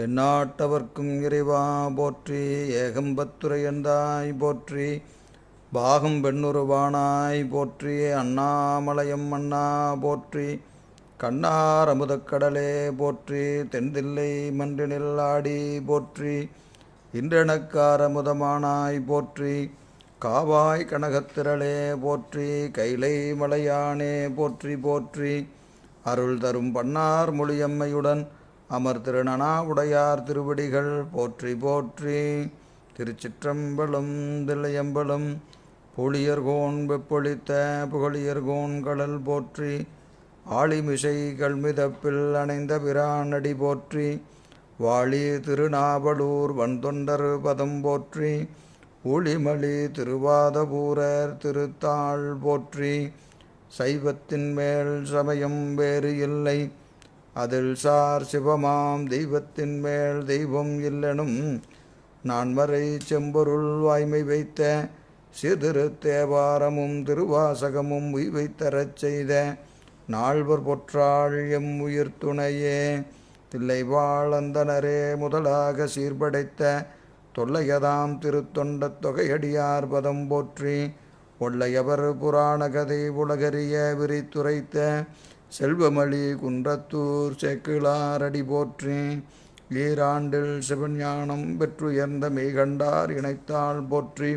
எந்நாட்டவர்க்கும் இறைவா போற்றி. ஏகம்பத்துரையந்தாய் போற்றி. பாகம் பெண்ணுருவானாய் போற்றி. அண்ணாமலையம் அண்ணா போற்றி. கண்ணார் அமுதக்கடலே போற்றி. தென்தில்லை மன்றினில் ஆடி போற்றி. இன்றெனக்கார் அமுதமானாய் போற்றி. காவாய் கனகத்திரளே போற்றி. கைலை மலையானே போற்றி போற்றி. அருள் தரும் பன்னார் மொழியம்மையுடன் அமர் திருநனா உடையார் திருவடிகள் போற்றி போற்றி. திருச்சிற்றம்பலம் தில்லையம்பலம். புளியர்கோன் வெப்பொழித்த புகழியர்கோன் கடல் போற்றி. ஆளிமிசை கல்மிதப்பில் அணைந்த பிரானடி போற்றி. வாழி திருநாவலூர் வன்தொண்டர் பதம் போற்றி. ஊழிமலி திருவாதபூரர் திருத்தாள் போற்றி. சைவத்தின் மேல் சமயம் வேறு இல்லை, அதில் சார் சிவமாம் தெய்வத்தின் மேல் தெய்வம் இல்லெனும் நான்மறை செம்பொருள் வாய்மை வைத்த சிறு தேவாரமும் திருவாசகமும் உய்வைத்தரச் செய்த நால்வர் பொற்றாள் எம் உயிர் துணையே. தில்லை வாழந்தனரே முதலாக சீர்படைத்த தொல்லையதாம் திருத்தொண்ட தொகையடியார் பதம் போற்றி. ஒல்லையவர் புராண கதை உலகறிய விரித்துரைத்த செல்வமளி குன்றத்தூர் சேக்கிழாரடி போற்றி. ஈராண்டில் சிவஞானம் பெற்றுயர்ந்த மெய்கண்டார் இணைத்தாள் போற்றி.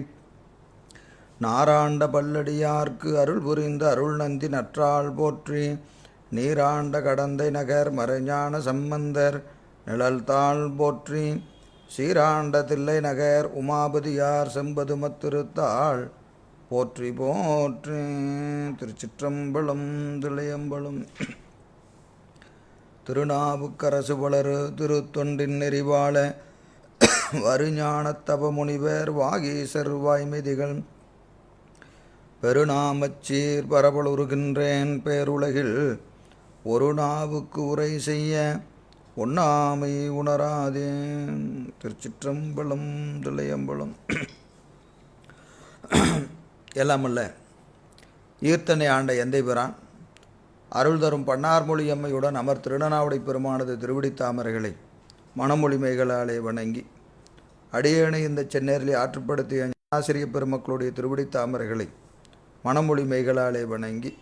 நாராண்ட பல்லடியார்க்கு அருள் புரிந்த அருள் நந்தி நற்றாள் போற்றி. நீராண்ட கடந்தை நகர் மறைஞான சம்பந்தர் நிழல்தாள் போற்றி. சீராண்ட தில்லை நகர் உமாபதியார் செம்பதுமத்திருத்தாள் போற்றி போற்றி. திருச்சிற்றம்பலம் தில்லையம்பலம். திருநாவுக்கரசு வளரு திருத்தொண்டின் நெறிவாள வருஞானத்தவ முனிவர் வாகீசர் வாய்மிதிகள் பெருநாமச்சீர் பரவலுருகின்றேன் பேருலகில் ஒரு நாவுக்கு உரை செய்ய ஒண்ணாமை உணராதேன். திருச்சிற்றம்பலம் தில்லையம்பலம். எல்லாமல்ல ஈர்த்தனை ஆண்ட எந்தை பிரான் அருள் தரும் பன்னார்மொழி அம்மையுடன் அமர் திருநனாவுடை பெருமானது திருவிடித்தாமரைகளை மணமொழி மேகலாலே வணங்கி அடியேனை இந்த சென்னேரிலே ஆற்றுப்படுத்திய ஆசிரிய பெருமக்களுடைய திருவிடித்தாமரைகளை மணமொழி மேகலாலே வணங்கி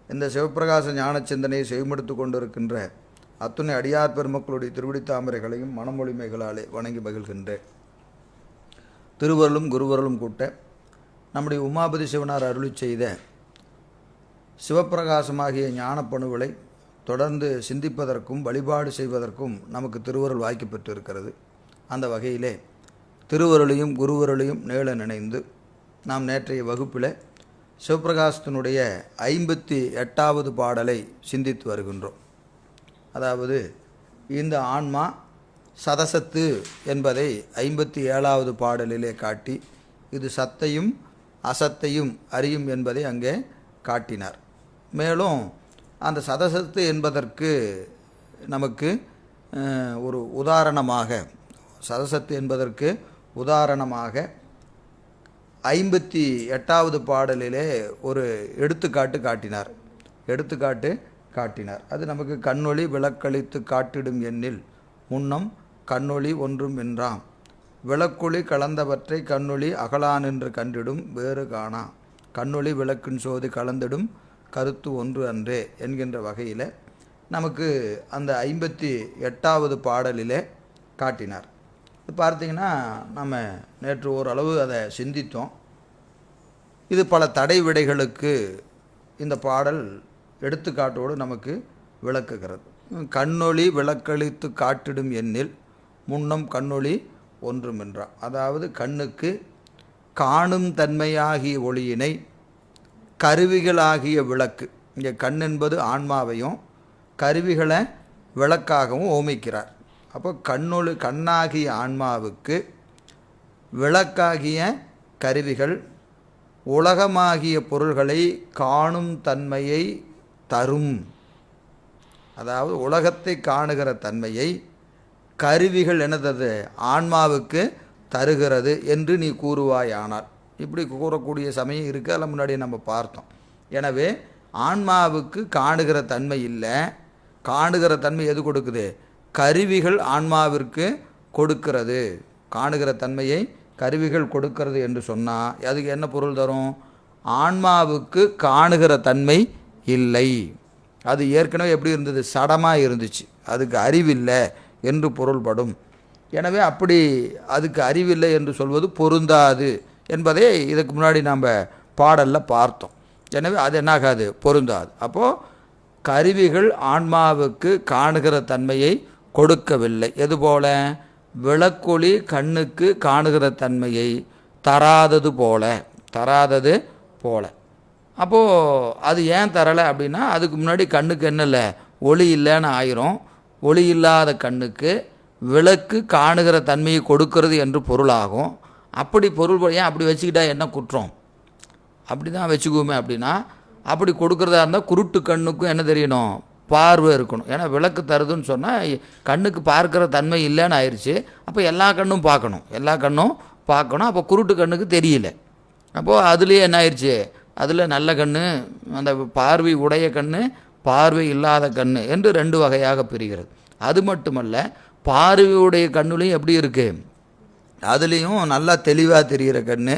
இந்த சிவப்பிரகாச ஞான சிந்தனையை செய்மெடுத்து கொண்டிருக்கின்ற அத்துணை அடியார் பெருமக்களுடைய திருவிடித்தாமரைகளையும் மணமொழி மேகலாலே வணங்கி மகிழ்கின்றேன். திருவருளும் குருவருளும் கூட்ட நம்முடைய உமாபதி சிவனார் அருளி செய்த சிவப்பிரகாசமாகிய ஞானப்பணுகளை தொடர்ந்து சிந்திப்பதற்கும் வழிபாடு செய்வதற்கும் நமக்கு திருவருள் வாய்க்கு பெற்றிருக்கிறது. அந்த வகையிலே திருவருளையும் குருவருளையும் நேள நினைந்து நாம் நேற்றைய வகுப்பில் சிவப்பிரகாசத்தினுடைய 58வது பாடலை சிந்தித்து வருகின்றோம். அதாவது இந்த ஆன்மா சதசத்து என்பதை 57வது பாடலிலே காட்டி இது சத்தையும் அசத்தையும் அறியும் என்பதை அங்கே காட்டினார். மேலும் அந்த சதசத்து என்பதற்கு நமக்கு ஒரு உதாரணமாக சதசத்து என்பதற்கு உதாரணமாக 58வது பாடலிலே ஒரு எடுத்துக்காட்டு காட்டினார். அது நமக்கு கண்ணொளி விளக்களித்து காட்டிடும் எண்ணில் முன்னம் கண்ணொளி ஒன்றும் என்றாம் விளக்கொளி கலந்தவற்றை கண்ணொளி அகலான் என்று கண்டிடும் வேறு காணா கண்ணொளி விளக்கின் சோதி கலந்திடும் கருத்து ஒன்று அன்றே என்கின்ற வகையில் நமக்கு அந்த 58வது பாடலிலே காட்டினார். இது பார்த்திங்கன்னா நம்ம நேற்று ஓரளவு அதை சிந்தித்தோம். இது பல தடை விடைகளுக்கு இந்த பாடல் எடுத்துக்காட்டோடு நமக்கு விளக்குகிறது. கண்ணொளி விளக்களித்து காட்டிடும் எண்ணில் முன்னம் கண்ணொளி ஒன்றும் என்றார். அதாவது கண்ணுக்கு காணும் தன்மையாகிய ஒளியினை கருவிகளாகிய விளக்கு, இங்கே கண் என்பது ஆன்மாவையும் கருவிகளை விளக்காகவும் ஓமிக்கிறார். அப்போ கண்ணாகிய ஆன்மாவுக்கு விளக்காகிய கருவிகள் உலகமாகிய பொருள்களை காணும் தன்மையை தரும். அதாவது உலகத்தை காணுகிற தன்மையை கருவிகள் என்னது ஆன்மாவுக்கு தருகிறது என்று நீ கூறுவாயானார். இப்படி கூறக்கூடிய சமயம் இருக்குது, அதில் முன்னாடி நம்ம பார்த்தோம். எனவே ஆன்மாவுக்கு காணுகிற தன்மை இல்லை, காணுகிற தன்மை எது கொடுக்குது? கருவிகள் ஆன்மாவிற்கு கொடுக்கிறது, காணுகிற தன்மையை கருவிகள் கொடுக்கிறது என்று சொன்னால் அதுக்கு என்ன பொருள் தரும்? ஆன்மாவுக்கு காணுகிற தன்மை இல்லை, அது ஏற்கனவே எப்படி இருந்தது? சடமாக இருந்துச்சு, அதுக்கு அறிவில்லை என்று பொருள்படும். எனவே அப்படி அதுக்கு அறிவில்லை என்று சொல்வது பொருந்தாது என்பதை இதுக்கு முன்னாடி நாம் பாடலில் பார்த்தோம். எனவே அது என்னாகாது? பொருந்தாது. அப்போது கருவிகள் ஆன்மாவுக்கு காணுகிற தன்மையை கொடுக்கவில்லை. எதுபோல? விளக்கொளி கண்ணுக்கு காணுகிற தன்மையை தராதது போல. அப்போது அது ஏன் தரலை அப்படின்னா, அதுக்கு முன்னாடி கண்ணுக்கு என்ன இல்லை? ஒளி இல்லைன்னு ஆயிரும். ஒளி இல்லாத கண்ணுக்கு விளக்கு காணுகிற தன்மையை கொடுக்கிறது என்று பொருளாகும். அப்படி பொருள் ஏன் அப்படி வச்சுக்கிட்டா என்ன குற்றம்? அப்படி தான் வச்சுக்குவோமே. அப்படின்னா அப்படி கொடுக்குறதா இருந்தால் குருட்டு கண்ணுக்கும் என்ன தெரியணும்? பார்வை இருக்கணும். ஏன்னா விளக்கு தருதுன்னு சொன்னால் கண்ணுக்கு பார்க்குற தன்மை இல்லைன்னு ஆயிடுச்சு. அப்போ எல்லா கண்ணும் பார்க்கணும். அப்போ குருட்டு கண்ணுக்கு தெரியல. அப்போது அதுலேயே என்ன ஆயிடுச்சு? அதில் நல்ல கண், அந்த பார்வை உடைய கண், பார்வை இல்லாத கண் என்று 2 வகையாக பிரிகிறது. அது மட்டுமல்ல, பார்வையுடைய கண்ணுலையும் எப்படி இருக்குது? அதுலேயும் நல்லா தெளிவாக தெரிகிற கண்,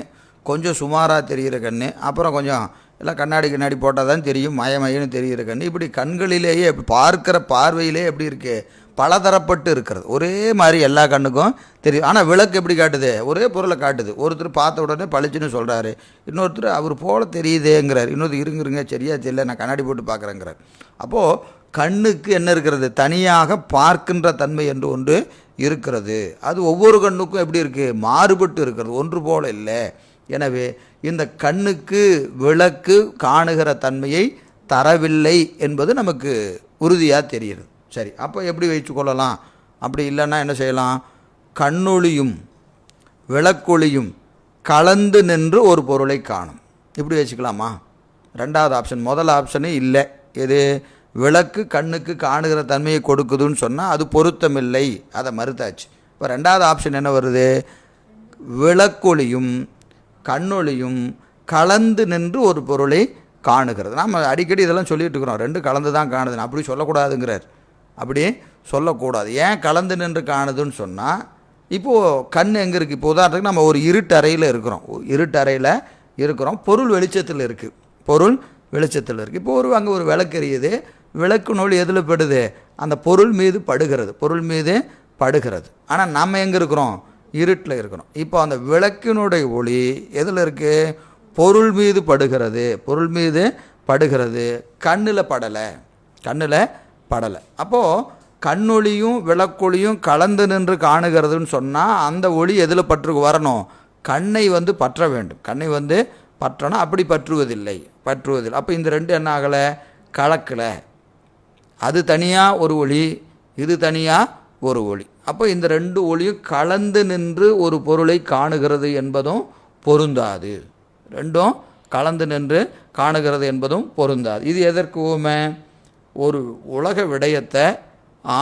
கொஞ்சம் சுமாராக தெரிகிற கண், அப்புறம் கொஞ்சம் எல்லாம் கண்ணாடி போட்டால் தான் தெரியும், மயன்னு தெரிகிற கண். இப்படி கண்களிலேயே பார்க்குற பார்வையிலே எப்படி இருக்குது? பலதரப்பட்டு இருக்கிறது. ஒரே மாதிரி எல்லா கண்ணுக்கும் தெரியும். ஆனால் விளக்கு எப்படி காட்டுது? ஒரே பொருளை காட்டுது. ஒருத்தர் பார்த்த உடனே பளிச்சுன்னு சொல்கிறாரு, இன்னொருத்தர் அவர் போல தெரியுதேங்கிறார், இன்னொருத்தர் இருங்க சரியா தெரியல நான் கண்ணாடி போட்டு பார்க்குறேங்கிறார். அப்போது கண்ணுக்கு என்ன இருக்கிறது? தனியாக பார்க்கின்ற தன்மை என்று ஒன்று இருக்கிறது. அது ஒவ்வொரு கண்ணுக்கும் எப்படி இருக்குது? மாறுபட்டு இருக்கிறது, ஒன்று போல இல்லை. எனவே இந்த கண்ணுக்கு விளக்கு காணுகிற தன்மையை தரவில்லை என்பது நமக்கு உறுதியாக தெரிகிறது. சரி, அப்போ எப்படி வைத்து கொள்ளலாம்? அப்படி இல்லைன்னா என்ன செய்யலாம்? கண்ணொளியும் விளக்கொளியும் கலந்து நின்று ஒரு பொருளை காணும், இப்படி வச்சுக்கலாமா? 2வது ஆப்ஷன். முதல் ஆப்ஷனே இல்லை. எது? விளக்கு கண்ணுக்கு காணுகிற தன்மையை கொடுக்குதுன்னு சொன்னால் அது பொருத்தமில்லை, அதை மறுத்தாச்சு. இப்போ 2வது ஆப்ஷன் என்ன வருது? விளக்கொளியும் கண்ணொளியும் கலந்து நின்று ஒரு பொருளை காணுகிறது. நாம் அடிக்கடி இதெல்லாம் சொல்லிட்டு இருக்கிறோம், 2 கலந்து தான் காணுது. அப்படி சொல்லக்கூடாதுங்கிறார். அப்படி சொல்லக்கூடாது. ஏன் கலந்து நின்று காணுதுன்னு சொன்னால், இப்போது கண் எங்கே இருக்குது? இப்போ உதாரணத்துக்கு நம்ம ஒரு இருட்டறையில் இருக்கிறோம், பொருள் வெளிச்சத்தில் இருக்குது. இப்போ அங்கே ஒரு விளக்கு எரியுது, விளக்கு நூல் எதில் படுது? அந்த பொருள் மீது படுகிறது. ஆனால் நம்ம எங்கே இருக்கிறோம்? இருட்டில் இருக்கிறோம். இப்போ அந்த விளக்கினுடைய ஒளி எதில் இருக்குது? பொருள் மீது படுகிறது, கண்ணில் படலை. அப்போது கண்ணொளியும் விளக்கொளியும் கலந்து நின்று காணுகிறதுன்னு சொன்னால் அந்த ஒளி எதில் வரணும்? கண்ணை பற்ற வேண்டும். கண்ணை பற்றணும். அப்படி பற்றுவதில்லை. அப்போ இந்த 2 என்ன ஆகலை? கலக்கலை. அது தனியாக ஒரு ஒளி, இது தனியாக ஒரு ஒளி. அப்போ இந்த 2 ஒளியும் கலந்து நின்று ஒரு பொருளை காணுகிறது என்பதும் பொருந்தாது. 2ம் கலந்து நின்று காணுகிறது என்பதும் பொருந்தாது. இது எதற்கு ஊமை? ஒரு உலக விடயத்தை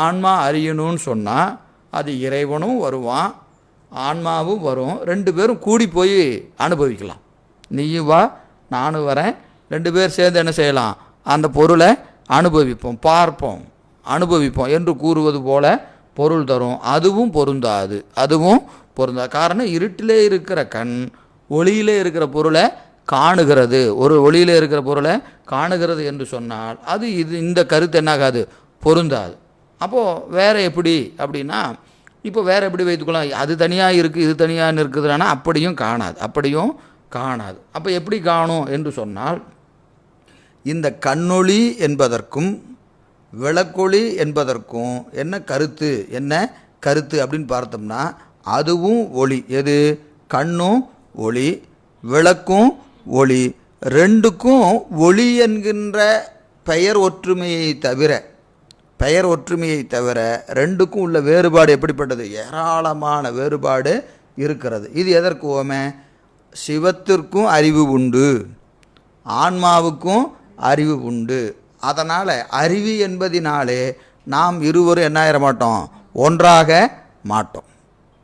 ஆன்மா அறியணும்னு சொன்னால் அது இறைவனும் வருவான், ஆன்மாவும் வரும், 2 பேரும் கூடி போய் அனுபவிக்கலாம். நீயும் வா, நானும் வரேன், 2 பேர் சேர்ந்து என்ன செய்யலாம்? அந்த பொருளை அனுபவிப்போம், பார்ப்போம், அனுபவிப்போம் என்று கூறுவது போல பொருள் தரும். அதுவும் பொருந்தாது. காரணம், இருட்டிலே இருக்கிற கண் ஒளியிலே இருக்கிற பொருளை காணுகிறது. ஒரு ஒளியில் இருக்கிற பொருளை காணுகிறது என்று சொன்னால் அது இந்த கருத்து என்னாகாது? பொருந்தாது. அப்போது வேறு எப்படி அப்படின்னா, இப்போ வேறு எப்படி வைத்துக்கலாம்? அது தனியாக இருக்குது, இது தனியாக இருக்குதுன்னா அப்படியும் காணாது. அப்போ எப்படி காணும் என்று சொன்னால், இந்த கண்ணொளி என்பதற்கும் விளக்கொளி என்பதற்கும் என்ன கருத்து அப்படின்னு பார்த்தோம்னா, அதுவும் ஒளி. எது? கண்ணும் ஒளி, விளக்கும் ஒளி. 2க்கும் ஒளி என்கின்ற பெயர் ஒற்றுமையை தவிர 2க்கும் உள்ள வேறுபாடு எப்படிப்பட்டது? ஏராளமான வேறுபாடு இருக்கிறது. இது எதற்கு ஓமை? சிவத்திற்கும் அறிவு உண்டு, ஆன்மாவுக்கும் அறிவு உண்டு. அதனால் அறிவு என்பதினாலே நாம் இருவரும் என்ன ஆயிட மாட்டோம்? ஒன்றாக மாட்டோம்.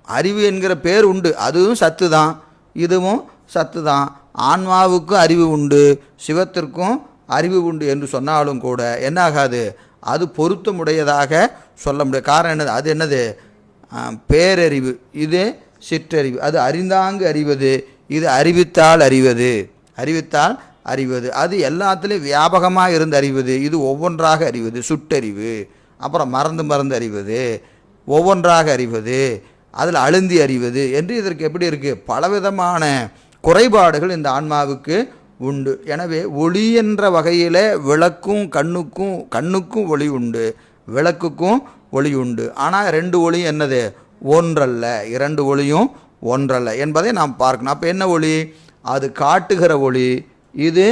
அறிவு என்கிற பேர் உண்டு, அதுவும் சத்து தான், இதுவும் சத்து தான். ஆன்மாவுக்கும் அறிவு உண்டு, சிவத்திற்கும் அறிவு உண்டு என்று சொன்னாலும் கூட என்னாகாது? அது பொருத்தமுடையதாக சொல்ல முடியாது. காரணம் என்னது? அது என்னது? பேரறிவு. இது சிற்றறிவு. அது அறிந்தாங்கு அறிவது, இது அறிவித்தால் அறிவது. அறிவித்தால் அறிவது அது எல்லாத்துலேயும் வியாபகமாக இருந்து அறிவது, இது ஒவ்வொன்றாக அறிவது சுட்டறிவு. அப்புறம் மறந்து மறந்து அறிவது, ஒவ்வொன்றாக அறிவது, அதில் அழுந்தி அறிவது என்று இதற்கு எப்படி இருக்குது? பலவிதமான குறைபாடுகள் இந்த ஆன்மாவுக்கு உண்டு. எனவே ஒளி என்ற வகையில் விளக்கும் கண்ணுக்கும் ஒளி உண்டு, விளக்குக்கும் ஒளி உண்டு. ஆனால் 2 ஒளியும் என்னது? ஒன்றல்ல. 2 ஒளியும் ஒன்றல்ல என்பதை நாம் பார்க்கணும். அப்போ என்ன ஒளி? அது காட்டுகிற ஒளி, இது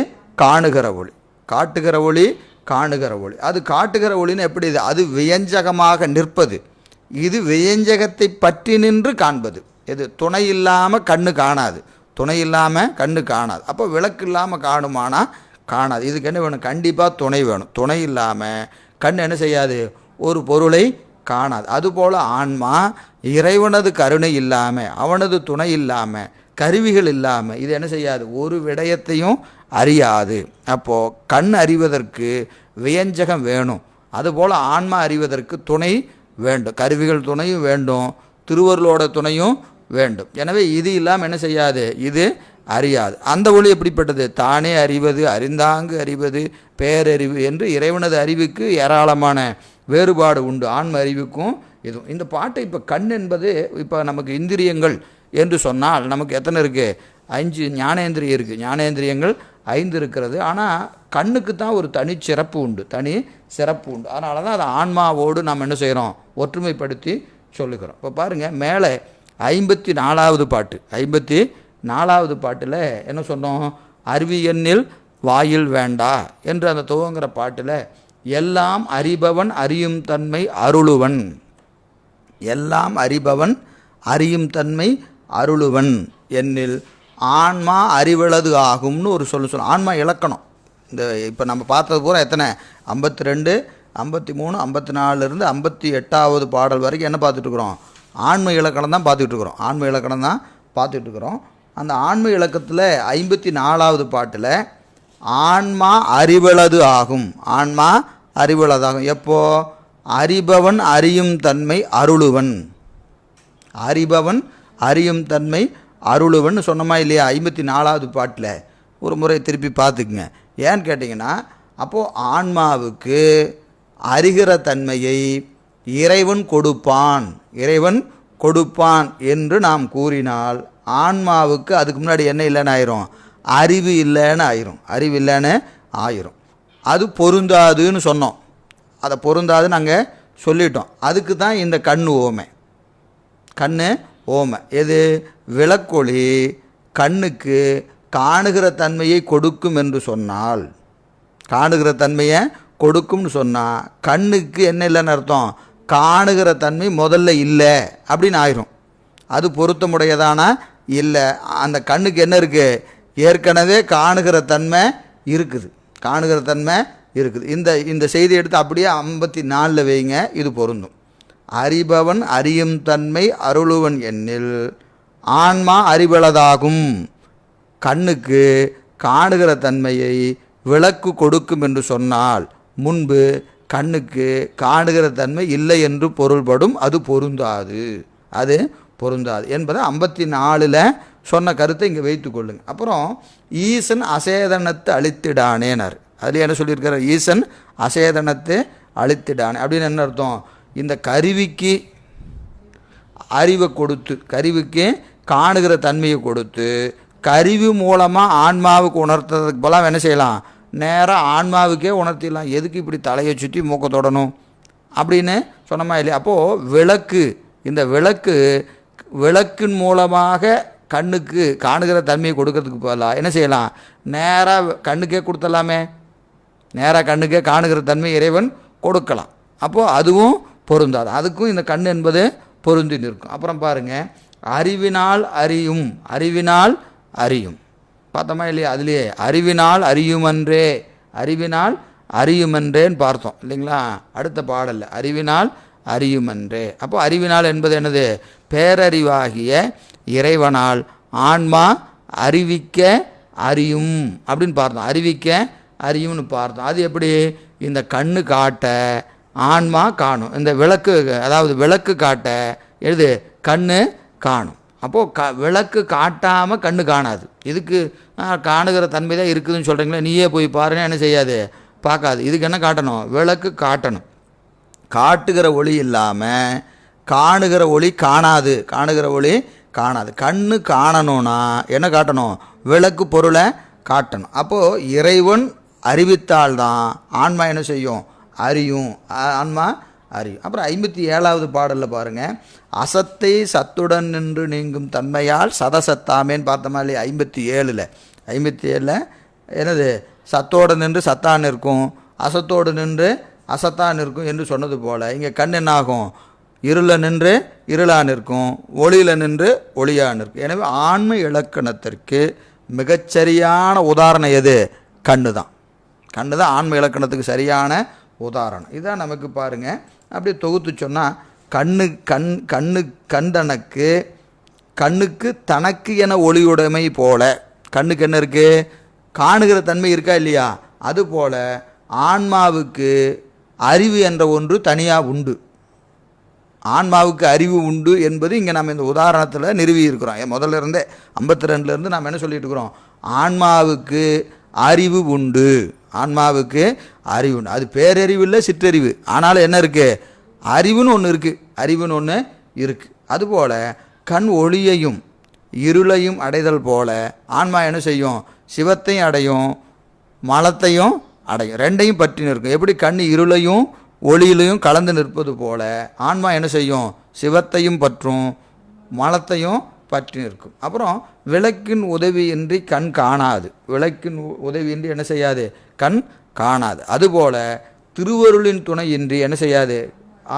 காணுகிற ஒளி. காட்டுகிற ஒளி, காணுகிற ஒளி. அது காட்டுகிற ஒளின்னு எப்படி? இது அது வியஞ்சகமாக நிற்பது, இது வியஞ்சகத்தை பற்றி நின்று காண்பது. இது துணை இல்லாமல் கண்ணு காணாது, துணை இல்லாமல் கண்ணு காணாது. அப்போ விளக்கு இல்லாமல் காணுமானா காணாது. இதுக்கு என்ன வேணும்? கண்டிப்பாக துணை வேணும். துணை இல்லாமல் கண் என்ன செய்யாது? ஒரு பொருளை காணாது. அதுபோல் ஆன்மா இறைவனது கருணை இல்லாமல், அவனது துணை இல்லாமல், கருவிகள் இல்லாமல் இது என்ன செய்யாது? ஒரு விடயத்தையும் அறியாது. அப்போது கண் அறிவதற்கு வியஞ்சகம் வேணும், அதுபோல் ஆன்மா அறிவதற்கு துணை வேண்டும். கருவிகள் துணையும் வேண்டும், திருவருளோட துணையும் வேண்டும். எனவே இது இல்லாமல் என்ன செய்யாது? இது அறியாது. அந்த ஒளி எப்படிப்பட்டது? தானே அறிவது, அறிந்தாங்கு அறிவது, பேரறிவு என்று இறைவனது அறிவுக்கு ஏராளமான வேறுபாடு உண்டு, ஆன்ம அறிவுக்கும் இதுவும். இந்த பாட்டை இப்போ கண் என்பது இப்போ நமக்கு இந்திரியங்கள் என்று சொன்னால் நமக்கு எத்தனை இருக்குது? 5 ஞானேந்திரியம் இருக்குது. ஞானேந்திரியங்கள் 5 இருக்கிறது. ஆனால் கண்ணுக்கு தான் ஒரு தனி சிறப்பு உண்டு, தனி சிறப்பு உண்டு. அதனால தான் அதை ஆன்மாவோடு நாம் என்ன செய்கிறோம்? ஒற்றுமைப்படுத்தி சொல்லுகிறோம். இப்போ பாருங்கள், மேலே 54வது பாட்டு, 54வது பாட்டில் என்ன சொன்னோம்? அறிவியன்னில் வாயில் வேண்டா என்று அந்த துவங்குற பாட்டில் எல்லாம் அறிபவன் அறியும் தன்மை அருளுவன், எல்லாம் அறிபவன் அறியும் தன்மை அருளுவன் என்னில் ஆன்மா அறிவளது ஆகும்னு ஒரு சொல்ல. ஆன்மா இலக்கணம் இந்த இப்போ நம்ம பார்த்தது பூரா எத்தனை? 52, 53, 54லேருந்து 58வது பாடல் வரைக்கும் என்ன பார்த்துட்ருக்குறோம்? ஆன்ம இலக்கணம் தான் பார்த்துட்ருக்குறோம். ஆன்ம இலக்கணம் தான் பார்த்துட்ருக்குறோம். அந்த ஆன்ம இலக்கத்தில் 54வது பாட்டில் ஆன்மா அறிவளது ஆகும், ஆன்மா அறிவளதாகும். எப்போ? அறிபவன் அறியும் தன்மை அருளுவன், அறிபவன் அறியும் தன்மை அருளுவன் சொன்னமா இல்லையா? 54வது பாட்டில் ஒரு முறை திருப்பி பார்த்துக்குங்க. ஏன்னு கேட்டிங்கன்னா, அப்போது ஆன்மாவுக்கு அறிகிற தன்மையை இறைவன் கொடுப்பான், இறைவன் கொடுப்பான் என்று நாம் கூறினால் ஆன்மாவுக்கு அதுக்கு முன்னாடி என்ன இல்லைன்னு ஆயிரும்? அறிவு இல்லைன்னு ஆயிரும், அறிவு இல்லைன்னு ஆயிரும். அது பொருந்தாதுன்னு சொன்னோம், அதை பொருந்தாதுன்னு நாங்கள் சொல்லிட்டோம். அதுக்கு தான் இந்த கண் ஓமை, கண் ஓமை. எது? விளக்கொளி கண்ணுக்கு காணுகிற தன்மையை கொடுக்கும் என்று சொன்னால், காணுகிற தன்மையை கொடுக்கும்னு சொன்னால் கண்ணுக்கு என்ன இல்லைன்னு அர்த்தம்? காணுகிற தன்மை முதல்ல இல்லை அப்படின்னு ஆயிரும். அது பொருத்தமுடையதானா? இல்லை. அந்த கண்ணுக்கு என்ன இருக்குது? ஏற்கனவே காணுகிற தன்மை இருக்குது, காணுகிற தன்மை இருக்குது. இந்த செய்தி எடுத்து அப்படியே 54ல் வைங்க, இது பொருந்தும். அறிபவன் அறியும் தன்மை அருளுவன் எண்ணில் ஆன்மா அறிவளதாகும். கண்ணுக்கு காணுகிற தன்மையை விளக்கு கொடுக்கும் என்று சொன்னால் முன்பு கண்ணுக்கு காணுகிற தன்மை இல்லை என்று பொருள்படும், அது பொருந்தாது, அது பொருந்தாது என்பதை 54ல் சொன்ன கருத்தை இங்கே வைத்து கொள்ளுங்க. அப்புறம் ஈசன் அசேதனத்தை அழித்திடானேனார். அதில் என்ன சொல்லியிருக்கிறார்? ஈசன் அசேதனத்தை அழித்திடானே அப்படின்னு என்ன அர்த்தம்? இந்த கருவிக்கு அறிவை கொடுத்து, கருவிக்கு காணுகிற தன்மையை கொடுத்து, கருவி மூலமாக ஆன்மாவுக்கு உணர்த்துறதுக்கு போல என்ன செய்யலாம்? நேராக ஆன்மாவுக்கே உணர்த்திடலாம். எதுக்கு இப்படி தலையை சுற்றி மூக்க தொடணும் அப்படின்னு சொன்னமா இல்லையா? அப்போது விளக்கு, இந்த விளக்கின் மூலமாக கண்ணுக்கு காணுகிற தன்மையை கொடுக்கறதுக்கு பதிலாக என்ன செய்யலாம்? நேராக கண்ணுக்கே கொடுத்துடலாமே, நேராக கண்ணுக்கே காணுகிற தன்மை இறைவன் கொடுக்கலாம். அப்போது அதுவும் பொருந்தாது, அதுக்கும் இந்த கண் என்பது பொருந்தி நிற்கும். அப்புறம் பாருங்கள், அறிவினால் அறியும், அறிவினால் அறியும் பார்த்தோமா இல்லையா? அதுலேயே அறிவினால் அறியுமன்றே, அறிவினால் அறியுமன்றேன்னு பார்த்தோம் இல்லைங்களா? அடுத்த பாடலில் அறிவினால் அறியுமன்றே. அப்போ அறிவினால் என்பது என்னது? பேரறிவாகிய இறைவனால் ஆன்மா அறிவிக்க அறியும் அப்படின்னு பார்த்தோம், அறிவிக்க அறியும்னு பார்த்தோம். அது எப்படி? இந்த கண்ணு காட்ட ஆன்மா காணும். இந்த விளக்கு, அதாவது விளக்கு காட்ட எழுது கண்ணு காணும். அப்போது விளக்கு காட்டாமல் கண்ணு காணாது. இதுக்கு காணுகிற தன்மை தான் இருக்குதுன்னு சொல்கிறீங்களா, நீயே போய் பாருங்க, என்ன செய்யாது, பார்க்காது. இதுக்கு என்ன காட்டணும், விளக்கு காட்டணும். காட்டுகிற ஒளி இல்லாமல் காணுகிற ஒளி காணாது. காணுகிற ஒளி காணாது. கண்ணு காணணும்னா என்ன காட்டணும், விளக்கு பொருளை காட்டணும். அப்போது இறைவன் அறிவித்தால்தான் ஆன்மா என்ன செய்யும், அறியும். ஆன்மா அறியும். அப்புறம் 57வது பாடலில் பாருங்கள், அசத்தை சத்துடன் நின்று நீங்கும் தன்மையால் சதசத்தாமேன்னு பார்த்தோமா இல்லையா. 57ல் என்னது, சத்தோடு நின்று சத்தான் இருக்கும், அசத்தோடு நின்று அசத்தான் இருக்கும் என்று சொன்னது போல் இங்கே கண் என்னாகும், இருளில் நின்று இருளாக நிற்கும், ஒளியில் நின்று ஒளியாக நிற்கும். எனவே ஆன்ம இலக்கணத்திற்கு மிகச்சரியான உதாரணம் எது, கண்ணு தான். கண்ணு தான் ஆன்ம இலக்கணத்துக்கு சரியான உதாரணம். இதான் நமக்கு பாருங்கள், அப்படியே தொகுத்து சொன்னால் கண்ணுக்கு தனக்கு என ஒளியுடைமை போல, கண்ணுக்கு என்ன இருக்குது, காணுகிற தன்மை இருக்கா இல்லையா, அதுபோல் ஆன்மாவுக்கு அறிவு என்ற ஒன்று தனியாக உண்டு. ஆன்மாவுக்கு அறிவு உண்டு என்பது இங்கே நம்ம இந்த உதாரணத்தில் நிறுவி இருக்கிறோம். முதல்ல இருந்தே 52லேருந்து நாம் என்ன சொல்லிட்டு இருக்கிறோம், ஆன்மாவுக்கு அறிவு உண்டு. ஆன்மாவுக்கு அறிவு உண்டு. அது பேரறிவு இல்லை, சிற்றறிவு. ஆனாலும் என்ன இருக்குது, அறிவுன்னு ஒன்று இருக்குது. அறிவுன்னு ஒன்று இருக்குது. அதுபோல் கண் ஒளியையும் இருளையும் அடைதல் போல ஆன்மா என்ன செய்யும், சிவத்தையும் அடையும் மலத்தையும் அடையும். ரெண்டையும் பற்றி நிற்கும். எப்படி கண் இருளையும் ஒளியிலையும் கலந்து நிற்பது போல ஆன்மா என்ன செய்யும், சிவத்தையும் பற்றும் மலத்தையும் பற்றி நிற்கும். அப்புறம் விளக்கின் உதவியின்றி கண் காணாது. விளக்கின் உதவியின்றி என்ன செய்யாது, கண் காணாது. அதுபோல் திருவருளின் துணையின்றி என்ன செய்யாது,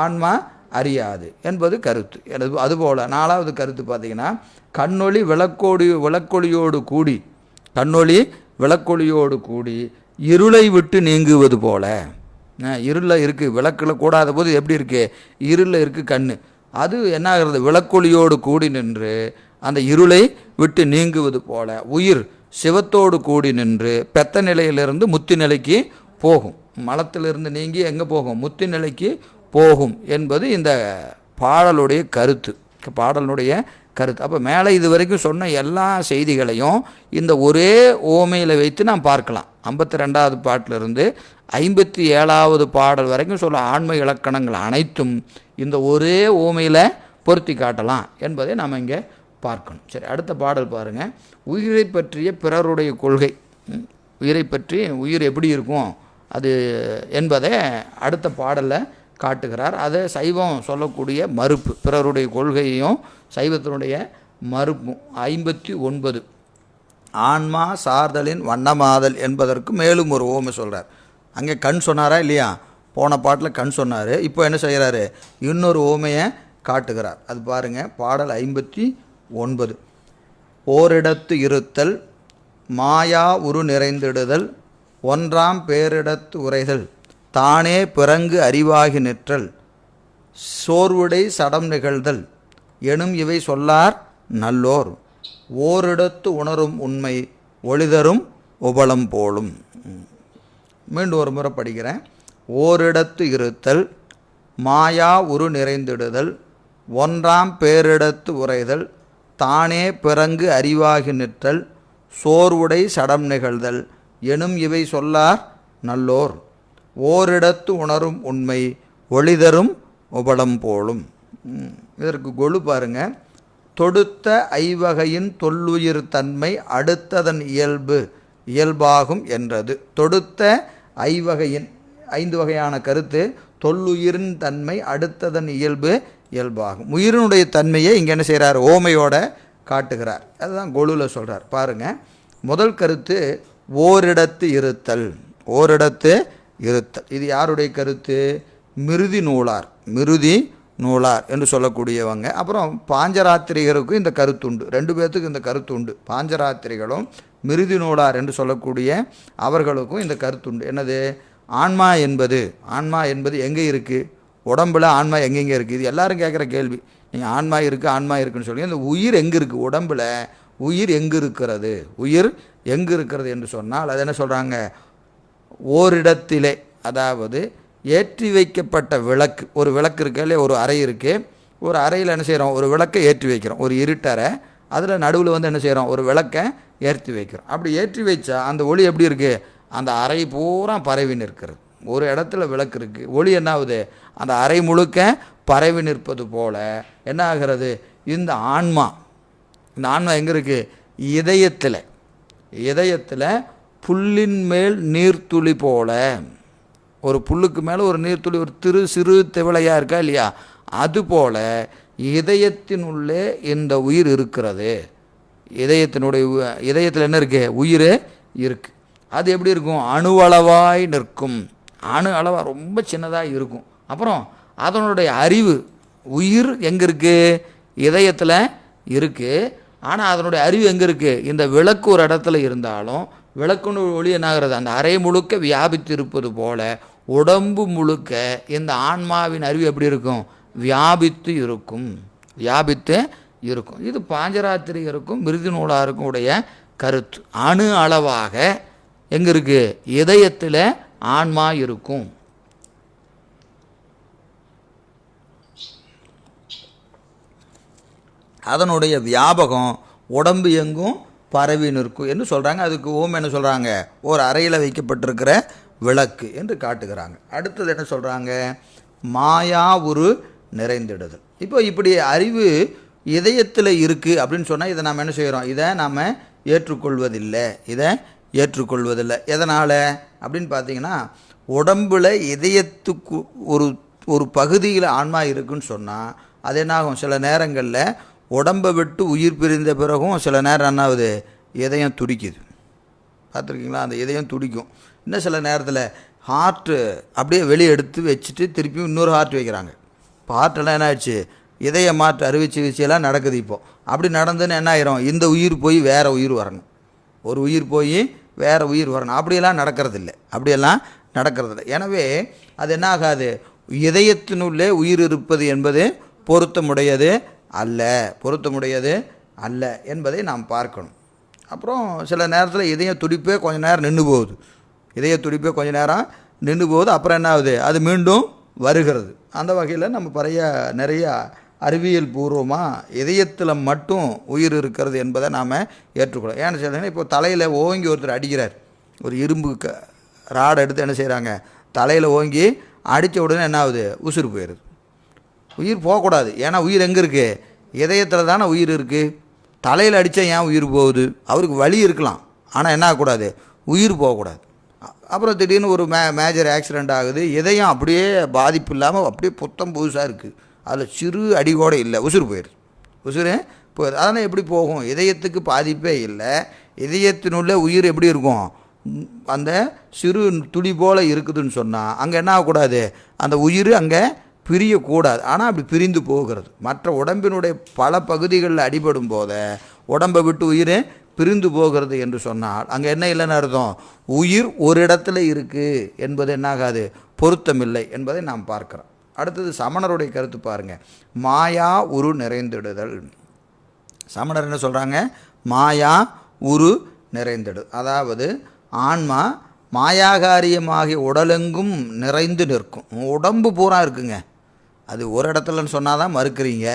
ஆன்மா அறியாது என்பது கருத்து. அதுபோல் 4வது கருத்து பார்த்திங்கன்னா, கண்ணொளி விளக்கொளியோடு கூடி, கண்ணொளி விளக்கொளியோடு கூடி இருளை விட்டு நீங்குவது போல. இருளில் இருக்குது, விளக்கில் கூடாத போது எப்படி இருக்குது, இருளில் இருக்குது கண். அது என்ன ஆகிறது, விளக்கொளியோடு கூடி நின்று அந்த இருளை விட்டு நீங்குவது போல உயிர் சிவத்தோடு கூடி நின்று பெத்த நிலையிலிருந்து முத்தி நிலைக்கு போகும். மலத்திலிருந்து நீங்கி எங்கே போகும், முத்தி நிலைக்கு போகும் என்பது இந்த பாடலுடைய கருத்து. அப்போ மேலே இது வரைக்கும் சொன்ன எல்லா செய்திகளையும் இந்த ஒரே ஓமையில் வைத்து நாம் பார்க்கலாம். 52வது பாட்டிலிருந்து 57வது பாடல் வரைக்கும் சொல்ல ஆன்ம இலக்கணங்கள் அனைத்தும் இந்த ஒரே ஓமையில் பொருத்தி காட்டலாம் என்பதை நாம் இங்கே பார்க்கணும். சரி, அடுத்த பாடல் பாருங்கள். உயிரை பற்றிய பிறருடைய கொள்கை. உயிரை பற்றி உயிர் எப்படி இருக்கும் அது என்பதை அடுத்த பாடலில் காட்டுகிறார். அதை சைவம் சொல்லக்கூடிய மறுப்பு, பிறருடைய கொள்கையையும் சைவத்தினுடைய மறுப்பும். 59 ஆன்மா சார்தலின் வண்ணமாதல் என்பதற்கு மேலும் ஒரு ஓமை சொல்கிறார். அங்கே கண் சொன்னாரா இல்லையா, போன பாட்டில் கண் சொன்னார். இப்போ என்ன செய்கிறாரு, இன்னொரு ஓமையை காட்டுகிறார். அது பாருங்கள், பாடல் 59. ஓரிடத்து இருத்தல் மாயா உரு நிறைந்திடுதல் ஒன்றாம் பேரிடத்து உரைதல் தானே பிறங்கு அறிவாகி நிற்றல் சோர்வுடை சடம் நிகழ்தல் எனும் இவை சொல்லார் நல்லோர் ஓரிடத்து உணரும் உண்மை ஒளிதரும் உபலம் போலும். மீண்டும் ஒரு முறை படிக்கிறேன். ஓரிடத்து இருத்தல் மாயா உரு நிறைந்திடுதல் ஒன்றாம் பேரிடத்து உரைதல் தானே பிறங்கு அறிவாகி நிற்றல் சோர்வுடை சடம் நிகழ்தல் எனும் இவை சொல்லார் நல்லோர் ஓரிடத்து உணரும் உண்மை ஒளிதரும் உபலம் போலும். இதற்கு கொலு பாருங்க. தொடுத்த ஐவகையின் தொல்லுயிர் தன்மை அடுத்ததன் இயல்பாகும் என்றது. தொடுத்த ஐவகையின் 5 வகையான கருத்து தொல்லுயிரின் தன்மை அடுத்ததன் இயல்பாகும். உயிரினுடைய தன்மையை இங்கே என்ன செய்கிறார், ஓமையோட காட்டுகிறார். அதுதான் கொலுவில் சொல்கிறார். பாருங்கள், முதல் கருத்து ஓரிடத்து இருத்தல். ஓரிடத்து இருத்தல் இது யாருடைய கருத்து, மிருதி நூலார் என்று சொல்லக்கூடியவங்க. அப்புறம் பாஞ்சராத்திரிகருக்கும் இந்த கருத்துண்டு, 2 பேர்த்துக்கு இந்த கருத்துண்டு. பாஞ்சராத்திரிகளும் மிருதி நூலார் என்று சொல்லக்கூடிய அவர்களுக்கும் இந்த கருத்துண்டு. என்னது, ஆன்மா என்பது எங்கே இருக்குது, உடம்பில் ஆன்மா எங்கெங்கே இருக்குது. இது எல்லாரும் கேட்குற கேள்வி. நீங்கள் ஆன்மா இருக்குன்னு சொல்லி அந்த உயிர் எங்கே இருக்குது, உடம்பில் உயிர் எங்கே இருக்கிறது என்று சொன்னால் அது என்ன சொல்கிறாங்க, ஓரிடத்திலே, அதாவது ஏற்றி வைக்கப்பட்ட விளக்கு, ஒரு விளக்கு இருக்கு இல்லையா, ஒரு அறை இருக்குது, ஒரு அறையில் என்ன செய்கிறோம், ஒரு விளக்கை ஏற்றி வைக்கிறோம், ஒரு இருட்டறை, அதில் நடுவில் வந்து என்ன செய்கிறோம், ஒரு விளக்கை ஏற்றி வைக்கிறோம். அப்படி ஏற்றி வைச்சா அந்த ஒளி எப்படி இருக்குது, அந்த அறை பூரா பரவி நிற்கிறது. ஒரு இடத்துல விளக்கு இருக்குது, ஒளி என்ன ஆகுது, அந்த அறை முழுக்க பரவி நிற்பது போல என்ன ஆகிறது, இந்த ஆன்மா எங்கே இருக்குது, இதயத்தில் புல்லின் மேல் நீர்த்துளி போல, ஒரு புல்லுக்கு மேலே ஒரு நீர்த்துளி, ஒரு சிறு திவளையாக இருக்கா இல்லையா, அதுபோல் இதயத்தினுள்ளே இந்த உயிர் இருக்கிறது. இதயத்தில் என்ன இருக்கு, உயிர் இருக்குது. அது எப்படி இருக்கும், அணுவளவாய் நிற்கும். அணு அளவாக ரொம்ப சின்னதாக இருக்கும். அப்புறம் அதனுடைய அறிவு, உயிர் எங்கே இருக்குது, இதயத்தில் இருக்குது. ஆனால் அதனுடைய அறிவு எங்கே இருக்குது, இந்த விளக்கு ஒரு இடத்துல இருந்தாலும் விளக்குன்னு ஒளி என்னாகிறது, அந்த அறை முழுக்க வியாபித்து இருப்பது போல உடம்பு முழுக்க இந்த ஆன்மாவின் அறிவு எப்படி இருக்கும், வியாபித்து இருக்கும். இது பாஞ்சராத்திரிகருக்கும் மிருதி நூலாருக்கும் உடைய கருத்து. அணு அளவாக எங்கே இருக்குது, இதயத்தில் ஆன்மா இருக்கும். அதனுடைய வியாபகம் உடம்பு எங்கும் பரவி நிற்கும் என்று சொல்கிறாங்க. அதுக்கு ஓம் என்ன சொல்கிறாங்க, ஒரு அறையில் வைக்கப்பட்டிருக்கிற விளக்கு என்று காட்டுகிறாங்க. அடுத்தது என்ன சொல்கிறாங்க, மாயா உரு நிறைந்திடுதல். இப்போ இப்படி அறிவு இதயத்தில் இருக்குது அப்படின்னு சொன்னால் இதை நாம் என்ன செய்கிறோம், இதை நாம் ஏற்றுக்கொள்வதில்லை. எதனால் அப்படின்னு பார்த்தீங்கன்னா, உடம்பில் இதயத்துக்கு ஒரு பகுதியில் ஆன்மா இருக்குன்னு சொன்னால் அது என்னாகும், சில நேரங்களில் உடம்பை விட்டு உயிர் பிரிந்த பிறகும் சில நேரம் என்னாகுது, இதயம் துடிக்குது. பார்த்துருக்கீங்களா, அந்த இதயம் துடிக்கும். இன்னும் சில நேரத்தில் ஹார்ட்டு அப்படியே வெளியே எடுத்து வச்சுட்டு திருப்பியும் இன்னொரு ஹார்ட் வைக்கிறாங்க. இப்போ ஹார்ட்டெல்லாம் என்ன ஆயிடுச்சு, இதய மாற்று அறுவை சிகிச்சையெல்லாம் நடக்குது. இப்போது அப்படி நடந்துன்னு என்ன ஆயிரும், இந்த உயிர் போய் வேறு உயிர் வரணும், ஒரு உயிர் போய் வேறு உயிர் வரணும். அப்படியெல்லாம் நடக்கிறதில்லை. எனவே அது என்ன ஆகாது, இதயத்தினுள்ளே உயிர் இருப்பது என்பது பொருத்தமுடையது அல்ல என்பதை நாம் பார்க்கணும். அப்புறம் சில நேரத்தில் இதய துடிப்பே கொஞ்சம் நேரம் நின்று போகுது. அப்புறம் என்ன ஆகுது, அது மீண்டும் வருகிறது. அந்த வகையில் நம்ம நிறைய அறிவியல் பூர்வமாக இதயத்தில் மட்டும் உயிர் இருக்கிறது என்பதை நாம் ஏற்றுக்கொள்ளலாம். ஏன்னு சொல்லுங்கன்னா, இப்போ தலையில் ஓங்கி ஒருத்தர் அடிக்கிறார், ஒரு இரும்பு ராடை எடுத்து என்ன செய்கிறாங்க, தலையில் ஓங்கி அடித்த உடனே என்ன ஆகுது, உசுறு போயிடுது. உயிர் போகக்கூடாது. ஏன்னா உயிர் எங்கே இருக்குது, இதயத்தில் தானே உயிர் இருக்குது. தலையில் அடித்தா ஏன் உயிர் போகுது, அவருக்கு வலி இருக்கலாம், ஆனால் என்ன ஆகக்கூடாது, உயிர் போகக்கூடாது. அப்புறம் திடீர்னு ஒரு மேஜர் ஆக்சிடெண்ட் ஆகுது, இதயம் அப்படியே பாதிப்பு இல்லாமல் அப்படியே புத்தம் புதுசாக இருக்குது, அதில் சிறு அடிகோடு இல்லை, உசுறு போயிடுது. அதனால் எப்படி போகும், இதயத்துக்கு பாதிப்பே இல்லை. இதயத்தினுள்ள உயிர் எப்படி இருக்கும், அந்த சிறு துளி போல் இருக்குதுன்னு சொன்னால் அங்கே என்ன ஆகக்கூடாது, அந்த உயிர் அங்கே பிரியக்கூடாது. ஆனால் அப்படி பிரிந்து போகிறது. மற்ற உடம்பினுடைய பல பகுதிகளில் அடிபடும் போத உடம்பை விட்டு உயிர் பிரிந்து போகிறது என்று சொன்னால் அங்கே என்ன இல்லைன்னு அர்த்தம், உயிர் ஒரு இடத்துல இருக்குது என்பது என்னாகாது, பொருத்தமில்லை என்பதை நாம் பார்க்கிறோம். அடுத்தது சமணருடைய கருத்து பாருங்கள், மாயா உரு நிறைந்திடுதல். சமணர் என்ன சொல்கிறாங்க, மாயா உரு நிறைந்திடு, அதாவது ஆன்மா மாயாகாரியமாகிய உடலெங்கும் நிறைந்து நிற்கும். உடம்பு பூரா இருக்குங்க, அது ஒரு இடத்துலன்னு சொன்னால் தான் மறுக்கிறீங்க.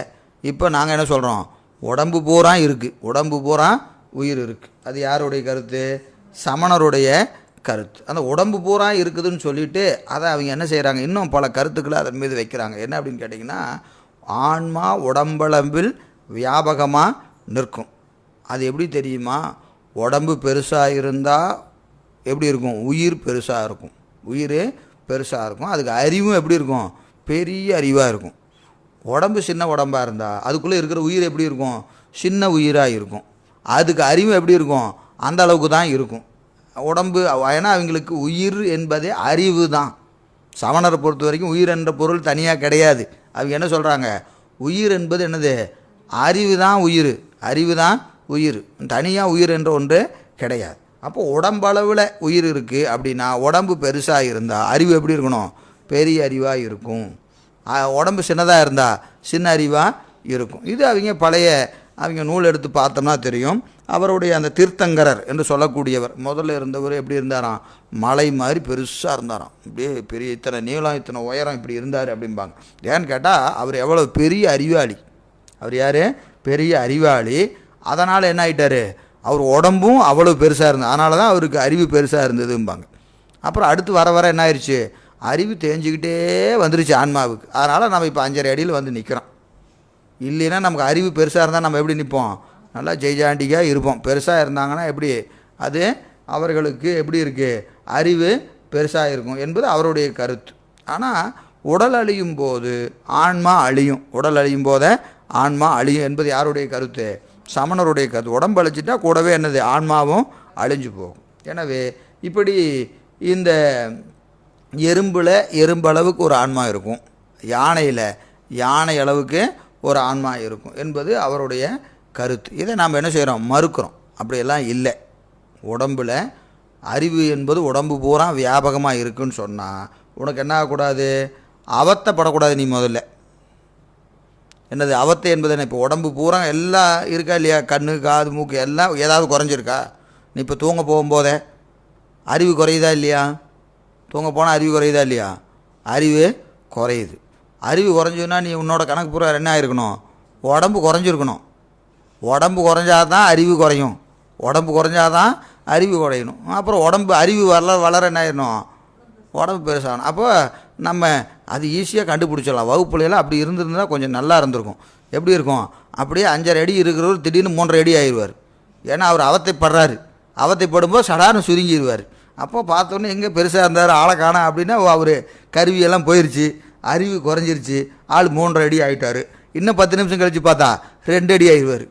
இப்போ நாங்கள் என்ன சொல்கிறோம், உடம்பு பூரா இருக்குது, உடம்பு பூரா உயிர் இருக்குது. அது யாருடைய கருத்து, சமணருடைய கருத்து. அந்த உடம்பு பூரா இருக்குதுன்னு சொல்லிவிட்டு அதை அவங்க என்ன செய்கிறாங்க, இன்னும் பல கருத்துக்களை அதன் மீது வைக்கிறாங்க. என்ன அப்படின்னு கேட்டிங்கன்னா, ஆன்மா உடம்பளவில் வியாபகமாக நிற்கும். அது எப்படி தெரியுமா, உடம்பு பெருசாக இருந்தால் எப்படி இருக்கும், உயிர் பெருசாக இருக்கும், அதுக்கு அறிவும் எப்படி இருக்கும், பெரிய அறிவாக இருக்கும். உடம்பு சின்ன உடம்பாக இருந்தால் அதுக்குள்ளே இருக்கிற உயிர் எப்படி இருக்கும், சின்ன உயிராக இருக்கும். அதுக்கு அறிவு எப்படி இருக்கும், அந்த அளவுக்கு தான் இருக்கும் உடம்பு. ஏன்னா அவங்களுக்கு உயிர் என்பதே அறிவு தான். சமணரை பொறுத்த வரைக்கும் உயிர் என்ற பொருள் தனியாக கிடையாது. அவங்க என்ன சொல்கிறாங்க, உயிர் என்பது என்னது, அறிவு தான் உயிர், தனியாக உயிர் என்ற ஒன்று கிடையாது. அப்போது உடம்பளவில் உயிர் இருக்குது அப்படின்னா, உடம்பு பெருசாக இருந்தால் அறிவு எப்படி இருக்கணும், பெரிய அறிவாக இருக்கும். உடம்பு சின்னதாக இருந்தால் சின்ன அறிவாக இருக்கும். இது அவங்க பழைய அவங்க நூல் எடுத்து பார்த்தோம்னா தெரியும். அவருடைய அந்த தீர்த்தங்கரர் என்று சொல்லக்கூடியவர் முதல்ல இருந்தவர் எப்படி இருந்தாராம், மலை மாதிரி பெருசாக இருந்தாராம். இப்படியே பெரிய இத்தனை நீளம் இத்தனை உயரம் இப்படி இருந்தார் அப்படிம்பாங்க. ஏன்னு கேட்டால் அவர் எவ்வளோ பெரிய அறிவாளி. அவர் யார், பெரிய அறிவாளி. அதனால் என்ன ஆகிட்டார், அவர் உடம்பும் அவ்வளோ பெருசாக இருந்தது. அதனால தான் அவருக்கு அறிவு பெருசாக இருந்ததும்பாங்க. அப்புறம் அடுத்து வர வர என்ன ஆயிடுச்சு, அறிவு தேஞ்சிக்கிட்டே வந்துருச்சு ஆன்மாவுக்கு. அதனால் நம்ம இப்போ 5.5 அடியில் வந்து நிற்கிறோம். இல்லைன்னா நமக்கு அறிவு பெருசாக இருந்தால் நம்ம எப்படி நிற்போம், நல்லா ஜெய்ஜாண்டிக்காக இருப்போம். பெருசாக இருந்தாங்கன்னா எப்படி, அது அவர்களுக்கு எப்படி இருக்குது, அறிவு பெருசாக இருக்கும் என்பது அவருடைய கருத்து. ஆனால் உடல் அழியும் போது ஆன்மா அழியும், உடல் அழியும் போதே ஆன்மா அழியும் என்பது யாருடைய கருத்து, சமணருடைய கருத்து. உடம்பு அழிச்சிட்டா கூடவே என்னது, ஆன்மாவும் அழிஞ்சு போகும். எனவே இப்படி இந்த எறும்பில் எறும்பளவுக்கு ஒரு ஆன்மா இருக்கும், யானையில் யானை அளவுக்கு ஒரு ஆன்மா இருக்கும் என்பது அவருடைய கருத்து. இதை நாம் என்ன செய்கிறோம், மறுக்கிறோம். அப்படியெல்லாம் இல்லை. உடம்பில் அறிவு என்பது உடம்பு பூரா வியாபகமாக இருக்குன்னு சொன்னால் உனக்கு என்ன ஆகக்கூடாது, அவத்தைப்படக்கூடாது. நீ முதல்ல என்னது அவத்தை என்பது என்ன, இப்போ உடம்பு பூரா எல்லாம் இருக்கா இல்லையா, கண்ணு காது மூக்கு எல்லாம் ஏதாவது குறைஞ்சிருக்கா. நீ இப்போ தூங்க போகும்போதே அறிவு குறையுதா இல்லையா, தூங்க போனால் அறிவு குறையுதா இல்லையா, அறிவு குறையுது. அறிவு குறைஞ்சுன்னா நீ உன்னோட கணக்கு பூரா என்ன ஆயிருக்கணும், உடம்பு குறைஞ்சிருக்கணும். உடம்பு குறைஞ்சாதான் அறிவு குறையும், உடம்பு குறைஞ்சாதான் அறிவு குறையணும். அப்புறம் உடம்பு அறிவு வளர என்ன ஆயிடணும், உடம்பு பெருசாகணும். அப்போ நம்ம அது ஈஸியாக கண்டுபிடிச்சிடலாம். வகுப்புலையெல்லாம் அப்படி இருந்திருந்தால் கொஞ்சம் நல்லா இருந்திருக்கும். எப்படி இருக்கும், அப்படியே 5.5 அடி இருக்கிறவர் திடீர்னு 3.5 அடி ஆயிடுவார். ஏன்னா அவர் அவத்தைப்படுறாரு, அவத்தைப்படும்போது சடார்னு சுருங்கிடுவார். அப்போ பார்த்தோன்னே எங்கே பெருசாக இருந்தார் ஆளை காணா அப்படின்னா அவர் கருவியெல்லாம் போயிடுச்சு, அறிவு குறைஞ்சிருச்சு, ஆள் 3.5 அடி ஆகிட்டார். இன்னும் 10 நிமிஷம் கழித்து பார்த்தா 2 அடி ஆயிடுவார்.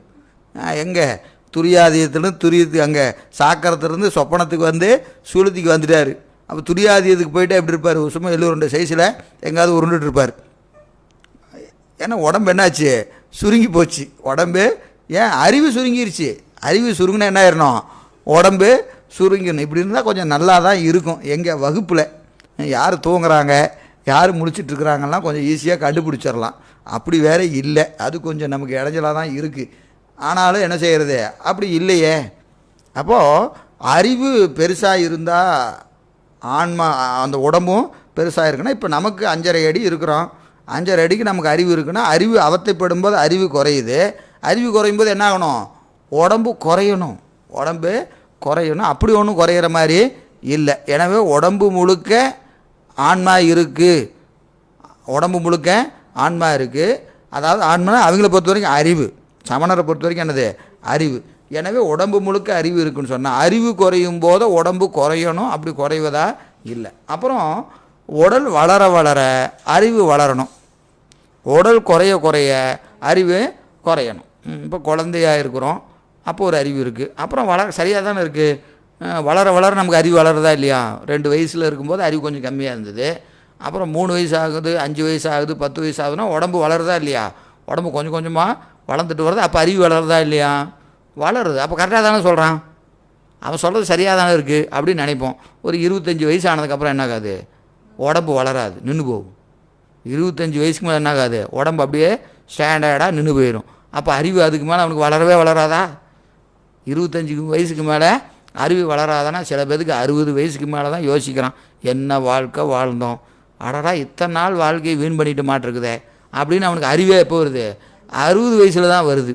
எங்கே துரியாதீயத்துலேருந்து துரியத்துக்கு அங்கே சாக்கரத்துலேருந்து சொப்பனத்துக்கு வந்து சுளுத்திக்கு வந்துட்டார். அப்போ துரியாதீயத்துக்கு போயிட்டு எப்படி இருப்பார், சும்மா 72 சைஸில் எங்கேயாவது உருண்டுட்டு இருப்பார். ஏன்னா உடம்பு என்னாச்சு, சுருங்கி போச்சு உடம்பு. ஏன், அறிவு சுருங்கிருச்சு. அறிவு சுருங்கினா என்ன ஆயிடணும், உடம்பு சுருங்கணும். இப்படி இருந்தால் கொஞ்சம் நல்லா தான் இருக்கும். எங்கள் வகுப்பில் யார் தூங்குறாங்க யார் முழிச்சிட்ருக்குறாங்கலாம் கொஞ்சம் ஈஸியாக கண்டுபிடிச்சிடலாம். அப்படி வேறு இல்லை, அது கொஞ்சம் நமக்கு இடைஞ்சலாக தான் இருக்குது. ஆனாலும் என்ன செய்கிறது, அப்படி இல்லையே. அப்போது அறிவு பெருசாக இருந்தால் ஆன்மா அந்த உடம்பும் பெருசாக இருக்குன்னா, இப்போ நமக்கு 5.5 அடி இருக்கிறோம், 5.5 அடிக்கு நமக்கு அறிவு இருக்குன்னா, அறிவு அவத்தைப்படும் போது அறிவு குறையுது. அறிவு குறையும் போது என்ன ஆகணும், உடம்பு குறையணும், உடம்பு குறையணும். அப்படி ஒன்றும் குறையிற மாதிரி இல்லை. எனவே உடம்பு முழுக்க ஆன்மா இருக்குது, உடம்பு முழுக்க ஆன்மா இருக்குது. அதாவது ஆன்மா அவங்கள பொறுத்த வரைக்கும் அறிவு, சமணரை பொறுத்த வரைக்கும் என்னது, அறிவு. எனவே உடம்பு முழுக்க அறிவு இருக்குன்னு சொன்னால் அறிவு குறையும் போது உடம்பு குறையணும், அப்படி குறைவதா இல்லை. அப்புறம் உடல் வளர வளர அறிவு வளரணும், உடல் குறைய குறைய அறிவு குறையணும். இப்போ குழந்தையாக இருக்கிறோம், அப்போ ஒரு அறிவு இருக்குது. அப்புறம் சரியாக தானே இருக்குது, வளர வளர நமக்கு அறிவு வளருதா இல்லையா. 2 வயசில் இருக்கும்போது அறிவு கொஞ்சம் கம்மியாக இருந்தது. அப்புறம் 3 வயசு ஆகுது, 5 வயசு ஆகுது, 10 வயசு ஆகுதுன்னா உடம்பு வளருதா இல்லையா, உடம்பு கொஞ்சம் கொஞ்சமாக வளர்ந்துட்டு வருது. அப்போ அறிவு வளருதா இல்லையா, வளருது. அப்போ கரெக்டாக தானே சொல்கிறான், அவன் சொல்கிறது சரியாக தானே இருக்குது அப்படின்னு நினைப்போம். ஒரு 25 வயசு ஆனதுக்கப்புறம் என்ன ஆகாது, உடம்பு வளராது, நின்று போகும். 25 வயசுக்கு மேலே என்ன ஆகாது, உடம்பு அப்படியே ஸ்டாண்டர்டாக நின்று போயிடும். அப்போ அறிவு அதுக்கு மேலே அவனுக்கு வளரவே வளராதா. 25 வயசுக்கு மேலே அறிவு வளராதானா, சில பேருக்கு 60 வயசுக்கு மேலே தான் யோசிக்கிறான், என்ன வாழ்க்கை வாழ்ந்தோம், அடடா இத்தனை நாள் வாழ்க்கையை வீண் பண்ணிட்டு மாட்டிருக்குதே அப்படின்னு அவனுக்கு அறிவே எப்போ வருது, 60 வயசில் தான் வருது.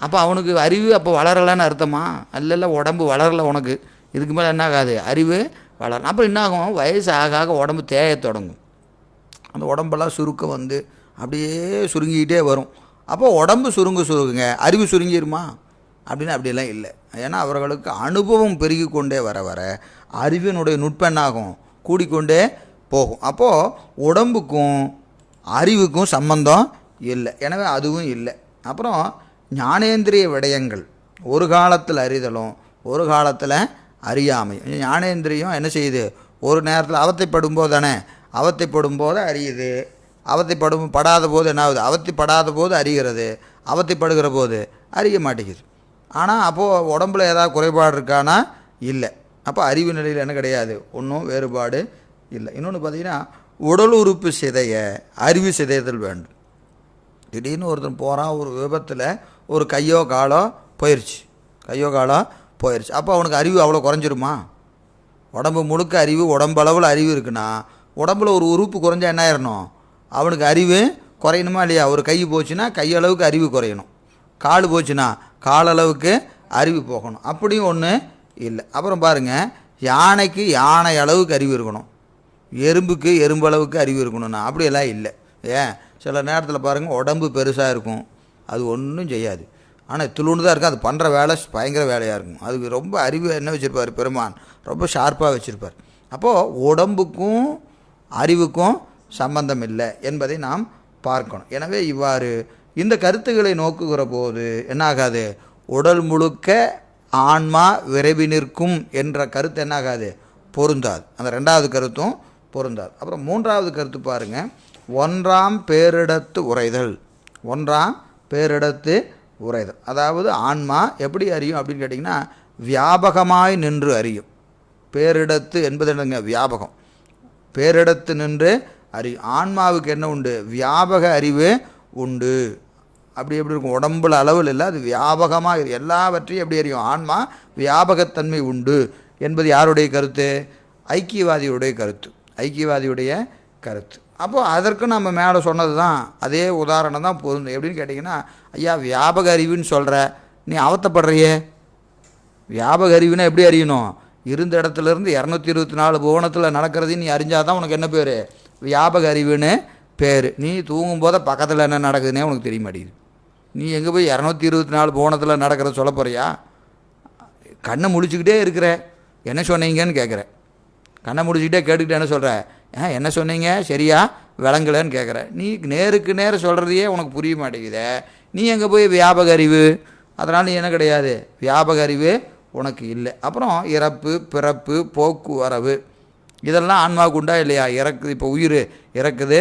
அப்போ அவனுக்கு அறிவு அப்போ வளரலைன்னு அர்த்தமா, அல்ல உடம்பு வளரலை உனக்கு, இதுக்கு மேலே என்ன ஆகாது, அறிவு வளரணும். அப்போ என்ன ஆகும், வயசு ஆக ஆக உடம்பு தேய தொடங்கும், அந்த உடம்பெல்லாம் சுருக்கம் வந்து அப்படியே சுருங்கிக்கிட்டே வரும். அப்போ உடம்பு சுருங்குங்க, அறிவு சுருங்கிடுமா அப்படின்னு அப்படியெல்லாம் இல்லை. ஏன்னா அவர்களுக்கு அனுபவம் பெருகி கொண்டே வர வர அறிவினுடைய நுட்பெண்ணாகும் கூடிக்கொண்டே போகும். அப்போது உடம்புக்கும் அறிவுக்கும் சம்பந்தம் இல்லை, எனவே அதுவும் இல்லை. அப்புறம் ஞானேந்திரிய விடயங்கள் ஒரு காலத்தில் அறிதலும் ஒரு காலத்தில் அறியாமையும். ஞானேந்திரியம் என்ன செய்யுது, ஒரு நேரத்தில் அவத்தைப்படும் போது தானே, அவத்தைப்படும் போது அறியுது, படாத போது என்ன ஆகுது, அவத்தைப்படாத போது அறிகிறது, அவத்தைப்படுகிற போது அறிய மாட்டேங்குது. ஆனால் அப்போது உடம்புல ஏதாவது குறைபாடு இருக்கானா இல்லை. அப்போ அறிவு நிலையில் என்ன கிடையாது, ஒன்றும் வேறுபாடு இல்லை. இன்னொன்று பார்த்தீங்கன்னா, உடல் உறுப்பு சிதைய அறிவு சிதைதல் வேண்டும். திடீர்னு ஒருத்தன் போகிறான், ஒரு விபத்தில் ஒரு கையோ காலோ போயிடுச்சு, அப்போ அவனுக்கு அறிவு அவ்வளோ குறைஞ்சிருமா? உடம்பு முழுக்க அறிவு, உடம்பளவில் அறிவு இருக்குன்னா உடம்புல ஒரு உறுப்பு குறைஞ்சா என்ன ஆயிடணும்? அவனுக்கு அறிவு குறையணுமா இல்லையா? ஒரு கை போச்சுன்னா கையளவுக்கு அறிவு குறையணும், கால் போச்சுன்னா காலளவுக்கு அறிவு போகணும். அப்படியும் ஒன்று இல்லை. அப்புறம் பாருங்கள், யானைக்கு யானை அளவுக்கு அறிவு இருக்கணும், எறும்புக்கு எறும்பளவுக்கு அறிவு இருக்கணும்னா அப்படியெல்லாம் இல்லை. ஏன் சில நேரத்தில் பாருங்கள், உடம்பு பெருசாக இருக்கும், அது ஒன்றும் செய்யாது, ஆனால் துளுண்டு தான் இருக்கும், அது பண்ணுற வேலை பயங்கர வேலையாக இருக்கும். அதுக்கு ரொம்ப அறிவு என்ன வச்சுருப்பார் பெருமான், ரொம்ப ஷார்ப்பாக வச்சுருப்பார். அப்போது உடம்புக்கும் அறிவுக்கும் சம்பந்தம் இல்லை என்பதை நாம் பார்க்கணும். எனவே இவ்வாறு இந்த கருத்துக்களை நோக்குகிற போது என்னாகாது, உடல் முழுக்க ஆன்மா விரைவி நிற்கும் என்ற கருத்து என்னாகாது, பொருந்தாது. அந்த ரெண்டாவது கருத்தும் பொருந்தாது. அப்புறம் மூன்றாவது கருத்து பாருங்கள், ஒன்றாம் பேரிடத்து உரைதல். அதாவது ஆன்மா எப்படி அறியும் அப்படின்னு கேட்டிங்கன்னா, வியாபகமாய் நின்று அறியும். பேரிடத்து என்பது என்னங்க, வியாபகம். பேரிடத்து நின்று அறியும். ஆன்மாவுக்கு என்ன உண்டு, வியாபக அறிவு உண்டு. அப்படி எப்படி இருக்கும், உடம்புல அளவில் இல்லை, அது வியாபகமாக எல்லாவற்றையும் எப்படி அறியும், ஆன்மா வியாபகத்தன்மை உண்டு என்பது யாருடைய கருத்து? ஐக்கியவாதியுடைய கருத்து. அப்போது அதற்கு நம்ம மேலே சொன்னது தான் அதே உதாரணம் தான் பொருந்தும். எப்படின்னு கேட்டிங்கன்னா, ஐயா வியாபக அறிவுன்னு சொல்கிற, நீ அவத்தப்படுறியே, வியாபக அறிவுன்னா எப்படி அறியணும், இருந்த இடத்துலேருந்து 224 புவனத்தில் நடக்கிறதையும் நீ அறிஞ்சால் தான் உனக்கு என்ன பேர், வியாபக அறிவுன்னு பேர். நீ தூங்கும்போது பக்கத்தில் என்ன நடக்குதுன்னே உனக்கு தெரிய மாட்டேங்குது. நீ எங்கே போய் 224 புவனத்தில் நடக்கிறத சொல்ல போகிறியா? கண்ணை முழிச்சுக்கிட்டே இருக்கிற, என்ன சொன்னீங்கன்னு கேட்குற, கண்ணை முடிச்சுக்கிட்டே கேட்டுக்கிட்டே என்ன சொல்கிற, என்ன சொன்னீங்க சரியா விளங்கலைன்னு கேட்குற. நீ நேருக்கு நேரம் சொல்கிறதையே உனக்கு புரிய மாட்டேங்குதே, நீ எங்கே போய் வியாபக அறிவு? அதனால் நீ என்ன கிடையாது, வியாபக அறிவு உனக்கு இல்லை. அப்புறம் இறப்பு பிறப்பு போக்குவரவு இதெல்லாம் ஆன்மாவுக்கு உண்டா இல்லையா? இறக்குது, இப்போ உயிர் இறக்குது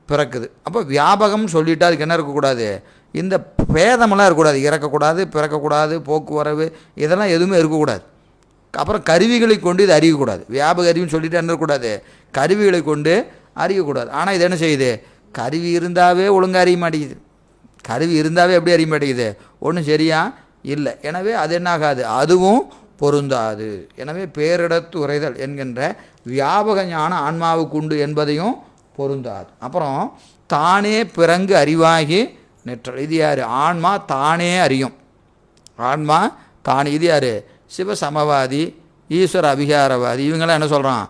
பிறக்குது. அப்போ வியாபகம்னு சொல்லிவிட்டு அதுக்கு என்ன இருக்கக்கூடாது, இந்த பேதமெல்லாம் இருக்கக்கூடாது, இறக்கக்கூடாது பிறக்கக்கூடாது போக்குவரவு இதெல்லாம் எதுவுமே இருக்கக்கூடாது. அப்புறம் கருவிகளை கொண்டு இது அறியக்கூடாது. வியாபக அறிவுன்னு சொல்லிட்டு என்ன இருக்கக்கூடாது, கருவிகளை கொண்டு அறியக்கூடாது. ஆனால் இது என்ன செய்யுது, கருவி இருந்தாவே ஒழுங்காக அறிய மாட்டேங்குது. கருவி இருந்தாவே எப்படி அறிய மாட்டேங்குது, ஒன்றும் சரியா இல்லை. எனவே அது என்னாகாது, அதுவும் பொருந்தாது. எனவே பேரிடத்து உரைதல் என்கின்ற வியாபக ஞானம் ஆன்மாவுக்கு உண்டு என்பதையும் பொருந்தாது. அப்புறம் தானே பிறங்கு அறிவாகி நிற்றல். இது யார், ஆன்மா தானே அறியும். இது யார், சிவசமவாதி ஈஸ்வர அபிகாரவாதி இவங்கெல்லாம் என்ன சொல்கிறான்,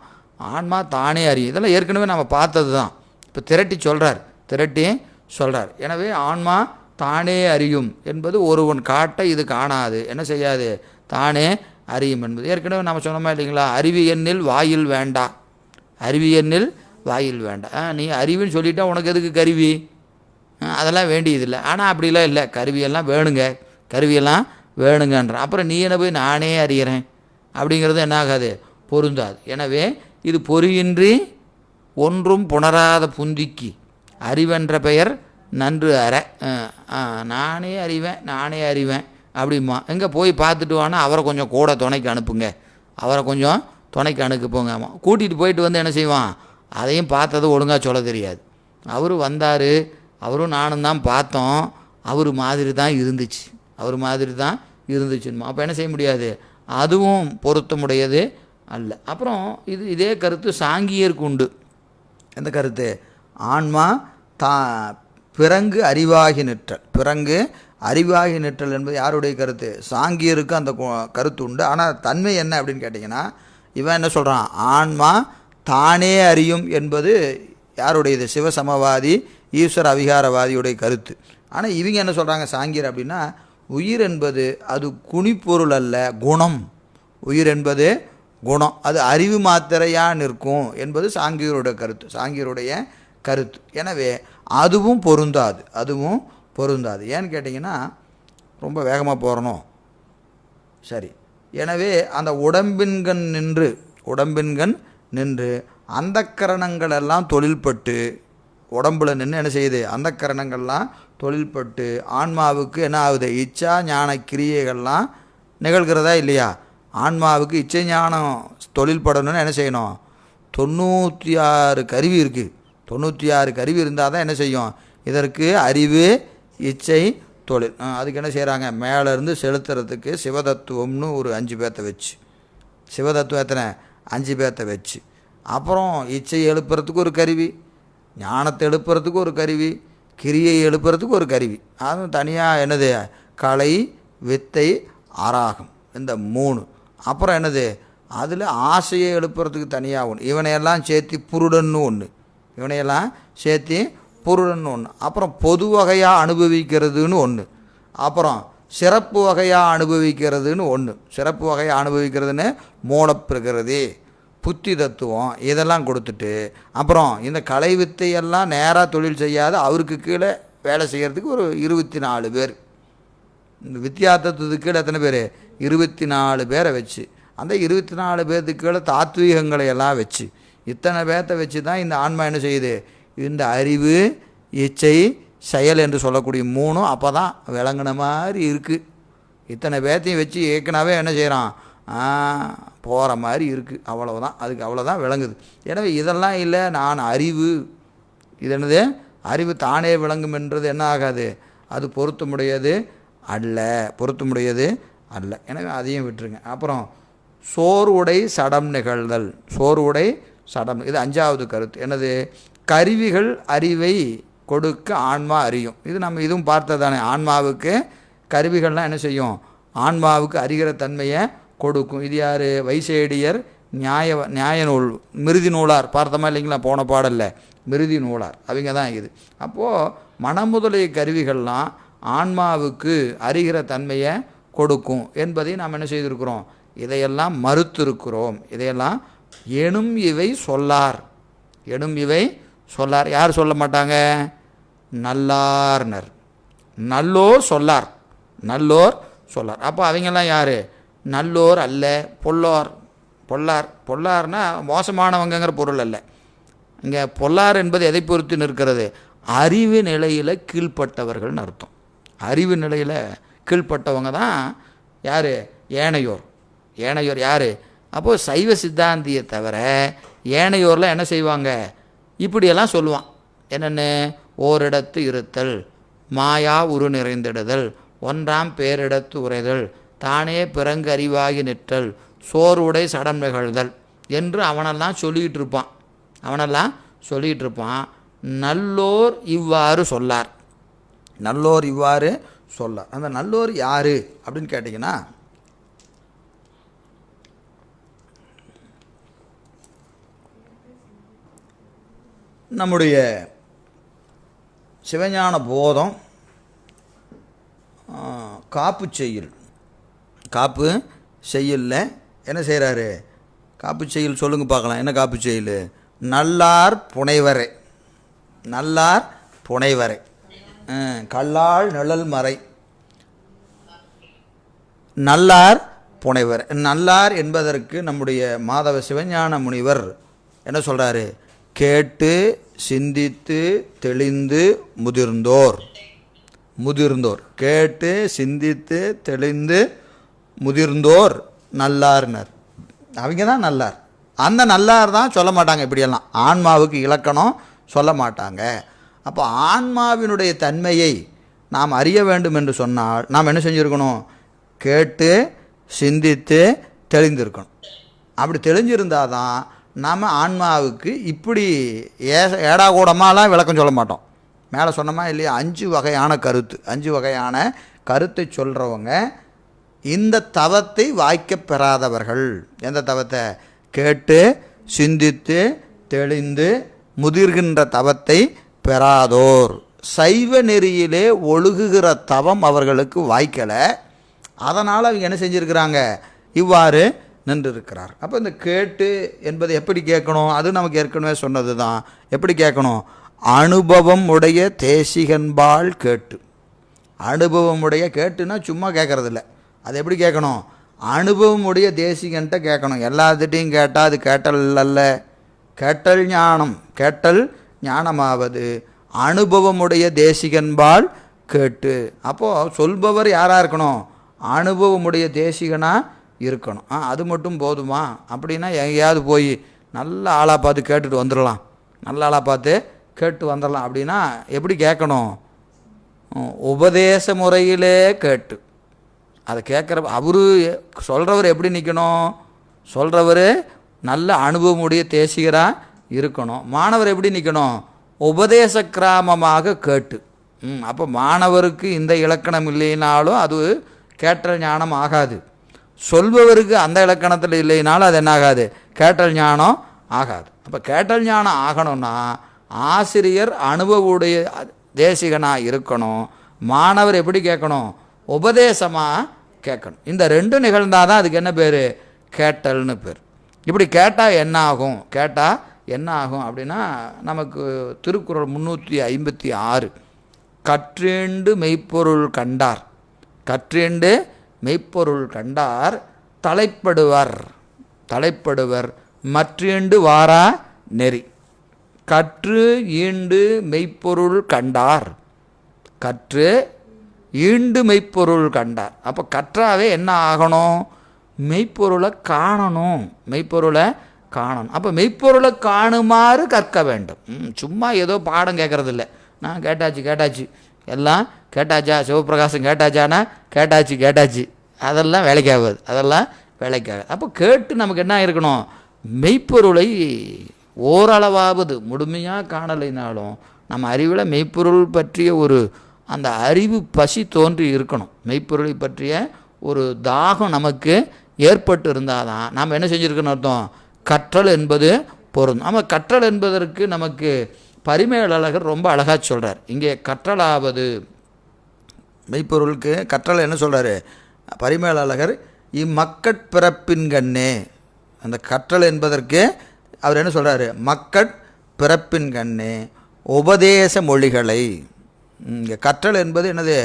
ஆன்மா தானே அறியும். இதெல்லாம் ஏற்கனவே நம்ம பார்த்தது தான், இப்போ திரட்டி சொல்கிறார். எனவே ஆன்மா தானே அறியும் என்பது ஒருவன் காட்ட இது காணாது, என்ன செய்யாது, தானே அறியும் என்பது ஏற்கனவே நம்ம சொன்னோமா இல்லைங்களா? அறிவு எண்ணில் வாயில் வேண்டாம். நீ அறிவுன்னு சொல்லிட்டா உனக்கு எதுக்கு கருவி, அதெல்லாம் வேண்டியதில்லை. ஆனால் அப்படிலாம் இல்லை, கருவியெல்லாம் வேணுங்கன்ற. அப்புறம் நீ என்ன போய் நானே அறிகிறேன் அப்படிங்கிறது என்ன ஆகாது, பொருந்தாது. எனவே இது பொறியின்றி ஒன்றும் புணராத புந்திக்கு அறிவென்ற பெயர் நன்று அற. நானே அறிவேன் அப்படிமா எங்கே போய் பார்த்துட்டு வானா அவரை கொஞ்சம் கூட துணைக்கு அனுப்புங்க, போங்க. ஆமாம், கூட்டிகிட்டு போயிட்டு வந்து என்ன செய்வான், அதையும் பார்த்தது ஒழுங்காக சொல்ல தெரியாது. அவர் வந்தார், அவரும் நானும் தான் பார்த்தோம், அவர் மாதிரி தான் இருந்துச்சுன்னு. அப்போ என்ன செய்ய முடியாது, அதுவும் பொருத்தமுடையது அல்ல. அப்புறம் இதே கருத்து சாங்கியருக்கு உண்டு. எந்த கருத்து, ஆன்மா பிறங்கு அறிவாகி நிற்றல் என்பது யாருடைய கருத்து, சாங்கியருக்கு அந்த கருத்து உண்டு. ஆனால் தன்மை என்ன அப்படின்னு கேட்டிங்கன்னா, இவன் என்ன சொல்கிறான், ஆன்மா தானே அறியும் என்பது யாருடையது, சிவசமவாதி ஈஸ்வர அவிகாரவாதியுடைய கருத்து. ஆனால் இவங்க என்ன சொல்கிறாங்க சாங்கியர் அப்படின்னா, உயிர் என்பது அது குணிப்பொருள் அல்ல, குணம். உயிர் என்பது குணம், அது அறிவு மாத்திரையாக நிற்கும் என்பது சாங்கியருடைய கருத்து. எனவே அதுவும் பொருந்தாது. ஏன்னு கேட்டிங்கன்னா, ரொம்ப வேகமாக போகிறணும். சரி, எனவே அந்த உடம்பின்கண் நின்று அந்த கரணங்கள் எல்லாம் தொழில்பட்டு, உடம்புல நின்று என்ன செய்யுது, அந்த கரணங்கள்லாம் தொழில்பட்டு ஆன்மாவுக்கு என்ன ஆகுது, இச்சா ஞான கிரியைகள்லாம் நிகழ்கிறதா இல்லையா? ஆன்மாவுக்கு இச்சை ஞானம் தொழில்படணும்னு என்ன செய்யணும், 96 கருவி இருக்குது. 96 கருவி இருந்தால் தான் என்ன செய்யும், இதற்கு அறிவு, இச்சை, தொழில். அதுக்கு என்ன செய்கிறாங்க, மேலேருந்து செலுத்துறதுக்கு சிவதத்துவம்னு ஒரு 5 பேர்த்த வச்சு, சிவதத்துவம் எத்தனை 5 பேர்த்த வச்சு, அப்புறம் இச்சை எழுப்புறதுக்கு ஒரு கருவி, ஞானத்தை எழுப்புறதுக்கு ஒரு கருவி, கிரியை எழுப்புறதுக்கு ஒரு கருவி. அதுவும் தனியாக என்னது, கலை, வித்தை, அராகம், இந்த 3. அப்புறம் என்னது, அதில் ஆசையை எழுப்புறதுக்கு தனியாக ஒன்று, இவனையெல்லாம் சேர்த்து புருடன்னு ஒன்று, இவனையெல்லாம் சேர்த்து புருடன்னு ஒன்று. அப்புறம் பொது வகையாக அனுபவிக்கிறதுன்னு ஒன்று, அப்புறம் சிறப்பு வகையாக அனுபவிக்கிறதுன்னு ஒன்று. சிறப்பு வகையாக அனுபவிக்கிறதுன்னு மூலப்பிரகிருதி, புத்தி தத்துவம், இதெல்லாம் கொடுத்துட்டு அப்புறம் இந்த கலை வித்தையெல்லாம் நேராக தொழில் செய்யாத அவருக்கு கீழே வேலை செய்கிறதுக்கு ஒரு 24 பேர். இந்த வித்யா தத்துவத்துக்கு கீழே எத்தனை பேர், 24 பேரை வச்சு, அந்த 24 பேர்த்துக்கு கீழே தாத்வீகங்களை எல்லாம் வச்சு, இத்தனை பேர்த்தை வச்சு தான் இந்த ஆன்மா என்ன செய்யுது, இந்த அறிவு, இச்சை, செயல் என்று சொல்லக்கூடிய 3 அப்போ தான் விளங்கின மாதிரி இருக்குது. இத்தனை பேர்த்தையும் வச்சு ஏற்கனவே என்ன செய்கிறான், போகிற மாதிரி இருக்குது, அவ்வளவுதான். அதுக்கு அவ்வளோதான் விளங்குது. எனவே இதெல்லாம் இல்லை, நான் அறிவு, இது என்னது, அறிவு தானே விளங்கும் என்றது என்ன ஆகாது, அது பொருத்தமுடையது அல்ல, பொருத்தமுடையது அல்ல. எனவே அதையும் விட்டுருங்க. அப்புறம் சோறு உடை சடம் நிகழ்தல், சோறு உடை சடம், இது 5வது கருத்து. என்னது, கருவிகள் அறிவை கொடுக்க ஆன்மா அறியும். இது நம்ம இதுவும் பார்த்ததானே, ஆன்மாவுக்கு கருவிகள்லாம் என்ன செய்யும், ஆன்மாவுக்கு அறிகிற தன்மையை கொடுக்கும். இது யார், வைசேடியர் நியாய நூல், மிருதி நூலார் பார்த்தோமா இல்லைங்களா, போன பாடலில் மிருதி நூலார் அவங்க தான் இது. அப்போது மனமுதலிய கருவிகள்லாம் ஆன்மாவுக்கு அறிகிற தன்மையை கொடுக்கும் என்பதை நாம் என்ன செய்திருக்கிறோம், இதையெல்லாம் மறுத்திருக்கிறோம். இதையெல்லாம் எனும் இவை சொல்லார், எனும் இவை சொல்லார். யார் சொல்ல மாட்டாங்க, நல்லார்னர், நல்லோர் சொல்லார், நல்லோர் சொல்லார். அப்போ அவங்கெல்லாம் யார், நல்லோர் அல்ல, பொல்லார். பொல்லார், பொல்லார்னா மோசமானவங்கிற பொருள் அல்ல. இங்கே பொல்லார் என்பது எதை பொறுத்து நிற்கிறது, அறிவு நிலையில் கீழ்ப்பட்டவர்கள்னு அர்த்தம். அறிவு நிலையில் கீழ்ப்பட்டவங்க தான் யார், ஏனையோர். ஏனையோர் யார், அப்போது சைவ சித்தாந்தியை தவிர ஏனையோரில் என்ன செய்வாங்க, இப்படியெல்லாம் சொல்லுவான். என்னென்ன, ஓரிடத்து இருத்தல், மாயா உரு நிறைந்திடுதல், ஒன்றாம் பேரிடத்து உரைதல், தானே பிறங்கு அறிவாகி நிற்றல், சோறுடை சடம் நிகழ்தல் என்று அவனெல்லாம் சொல்லிகிட்டு இருப்பான், அவனெல்லாம் சொல்லிகிட்டு இருப்பான். நல்லோர் இவ்வாறு சொல்லார், நல்லோர் இவ்வாறு சொல்லார். அந்த நல்லோர் யார் அப்படின்னு கேட்டிங்கன்னா, நம்முடைய சிவஞான போதம் காப்பு செய்யுள், காப்பு செய்யுளில் என்ன செய்கிறாரு, காப்பு செய்யுள் சொல்லுங்க பார்க்கலாம், என்ன காப்பு செய்யுள், நல்லார் புனைவரை, நல்லார் புனைவரை, கல்லால் நிழல் மறை, நல்லார் புனைவர். நல்லார் என்பதற்கு நம்முடைய மாதவ சிவஞான முனிவர் என்ன சொல்கிறாரு, கேட்டு சிந்தித்து தெளிந்து முதிர்ந்தோர், முதிர்ந்தோர், கேட்டு சிந்தித்து தெளிந்து முதிர்ந்தோர் நல்லார்னர். அவங்க தான் நல்லார். அந்த நல்லார் தான் சொல்ல மாட்டாங்க இப்படியெல்லாம், ஆன்மாவுக்கு இலக்கணம் சொல்ல மாட்டாங்க. அப்போ ஆன்மாவினுடைய தன்மையை நாம் அறிய வேண்டும் என்று சொன்னால் நாம் என்ன செஞ்சுருக்கணும், கேட்டு சிந்தித்து தெளிந்திருக்கணும். அப்படி தெளிஞ்சிருந்தால் தான் நாம் ஆன்மாவுக்கு இப்படி ஏடாகூடமாலாம் விளக்கம் சொல்ல மாட்டோம். மேலே சொன்னோமா இல்லையா, 5 வகையான கருத்து, 5 வகையான கருத்தை சொல்கிறவங்க இந்த தவத்தை வாய்க்க பெறாதவர்கள். எந்த தவத்தை, கேட்டு சிந்தித்து தெளிந்து முதிர்கின்ற தவத்தை பெறாதோர். சைவ நெறியிலே ஒழுகுகிற தவம் அவர்களுக்கு வாய்க்கலை. அதனால் அவங்க என்ன செஞ்சுருக்கிறாங்க, இவ்வாறு நின்றிருக்கிறார். அப்போ இந்த கேட்டு என்பது எப்படி கேட்கணும், அது நமக்கு ஏற்கனவே சொன்னது தான். எப்படி கேட்கணும், அனுபவம் உடைய தேசிகன்பால் கேட்டு. அனுபவம் உடைய, கேட்டுன்னா சும்மா கேட்கறதில்ல, அது எப்படி கேட்கணும், அனுபவம் உடைய தேசிகன்ட்ட கேட்கணும். எல்லாத்திட்டையும் கேட்டால் அது கேட்டல் அல்ல, கேட்டல் ஞானம். கேட்டல் ஞானமாவது அனுபவமுடைய தேசிகன்பால் கேட்டு. அப்போது சொல்பவர் யாராக இருக்கணும், அனுபவமுடைய தேசிகனாக இருக்கணும். அது மட்டும் போதுமா அப்படின்னா எங்கேயாவது போய் நல்ல ஆளாக பார்த்து கேட்டுட்டு வந்துடலாம், நல்ல ஆளாக பார்த்து கேட்டு வந்துடலாம். அப்படின்னா எப்படி கேட்கணும்? உபதேச முறையிலே கேட்டு அதை கேட்குற அவரு சொல்கிறவர் எப்படி நிற்கணும்? சொல்கிறவர் நல்ல அனுபவமுடைய தேசிகராக இருக்கணும். மாணவர் எப்படி நிற்கணும்? உபதேச கிராமமாக கேட்டு. அப்போ மாணவருக்கு இந்த இலக்கணம் இல்லைனாலும் அது கேட்டல் ஞானம் ஆகாது. சொல்பவருக்கு அந்த இலக்கணத்தில் இல்லைனாலும் அது என்ன ஆகாது? கேட்டல் ஞானம் ஆகாது. அப்போ கேட்டல் ஞானம் ஆகணும்னா ஆசிரியர் அனுபவமுடைய தேசிகனாக இருக்கணும். மாணவர் எப்படி கேட்கணும்? உபதேசமாக கேட்கணும். இந்த ரெண்டு நிகழ்ந்தால் தான் அதுக்கு என்ன பேர்? கேட்டல்னு பேர். இப்படி கேட்டால் என்ன ஆகும்? கேட்டால் என்ன ஆகும் அப்படின்னா நமக்கு திருக்குறள் 356 கற்றேண்டு மெய்ப்பொருள் கண்டார், கற்றேண்டு மெய்ப்பொருள் கண்டார் தலைப்படுவர் மற்றேண்டு வாரா நெறி. கற்று ஈண்டு மெய்ப்பொருள் கண்டார், கற்று ஈண்டு மெய்ப்பொருள் கண்டார். அப்போ கற்றாவே என்ன ஆகணும்? மெய்ப்பொருளை காணணும், மெய்ப்பொருளை காணணும். அப்போ மெய்ப்பொருளை காணுமாறு கற்க வேண்டும். சும்மா ஏதோ பாடம் கேட்கறது இல்லை. நான் கேட்டாச்சு எல்லாம் கேட்டாச்சா, சிவபிரகாசம் கேட்டாச்சானா கேட்டாச்சு அதெல்லாம் வேலைக்காகாது, அப்போ கேட்டு நமக்கு என்ன இருக்கணும்? மெய்ப்பொருளை ஓரளவாவது முழுமையாக காணலைனாலும் நம்ம அறிவில் மெய்ப்பொருள் பற்றிய ஒரு அந்த அறிவு பசி தோன்றி இருக்கணும். மெய்ப்பொருளை பற்றிய ஒரு தாகம் நமக்கு ஏற்பட்டு இருந்தால் தான் நாம் என்ன செஞ்சுருக்கணும் அர்த்தம்? கற்றல் என்பது பொருந்தும். நம்ம கற்றல் என்பதற்கு நமக்கு பரிமேலழகர் ரொம்ப அழகாக சொல்கிறார். இங்கே கற்றலாவது மெய்ப்பொருளுக்கு கற்றல் என்ன சொல்கிறாரு பரிமேலழகர்? இம்மக்கட்பிறப்பின்கண்ணே. அந்த கற்றல் என்பதற்கு அவர் என்ன சொல்கிறாரு? மக்கட்பிறப்பின்கண்ணே உபதேச மொழிகளை. இங்கே கற்றல் என்பது என்னது?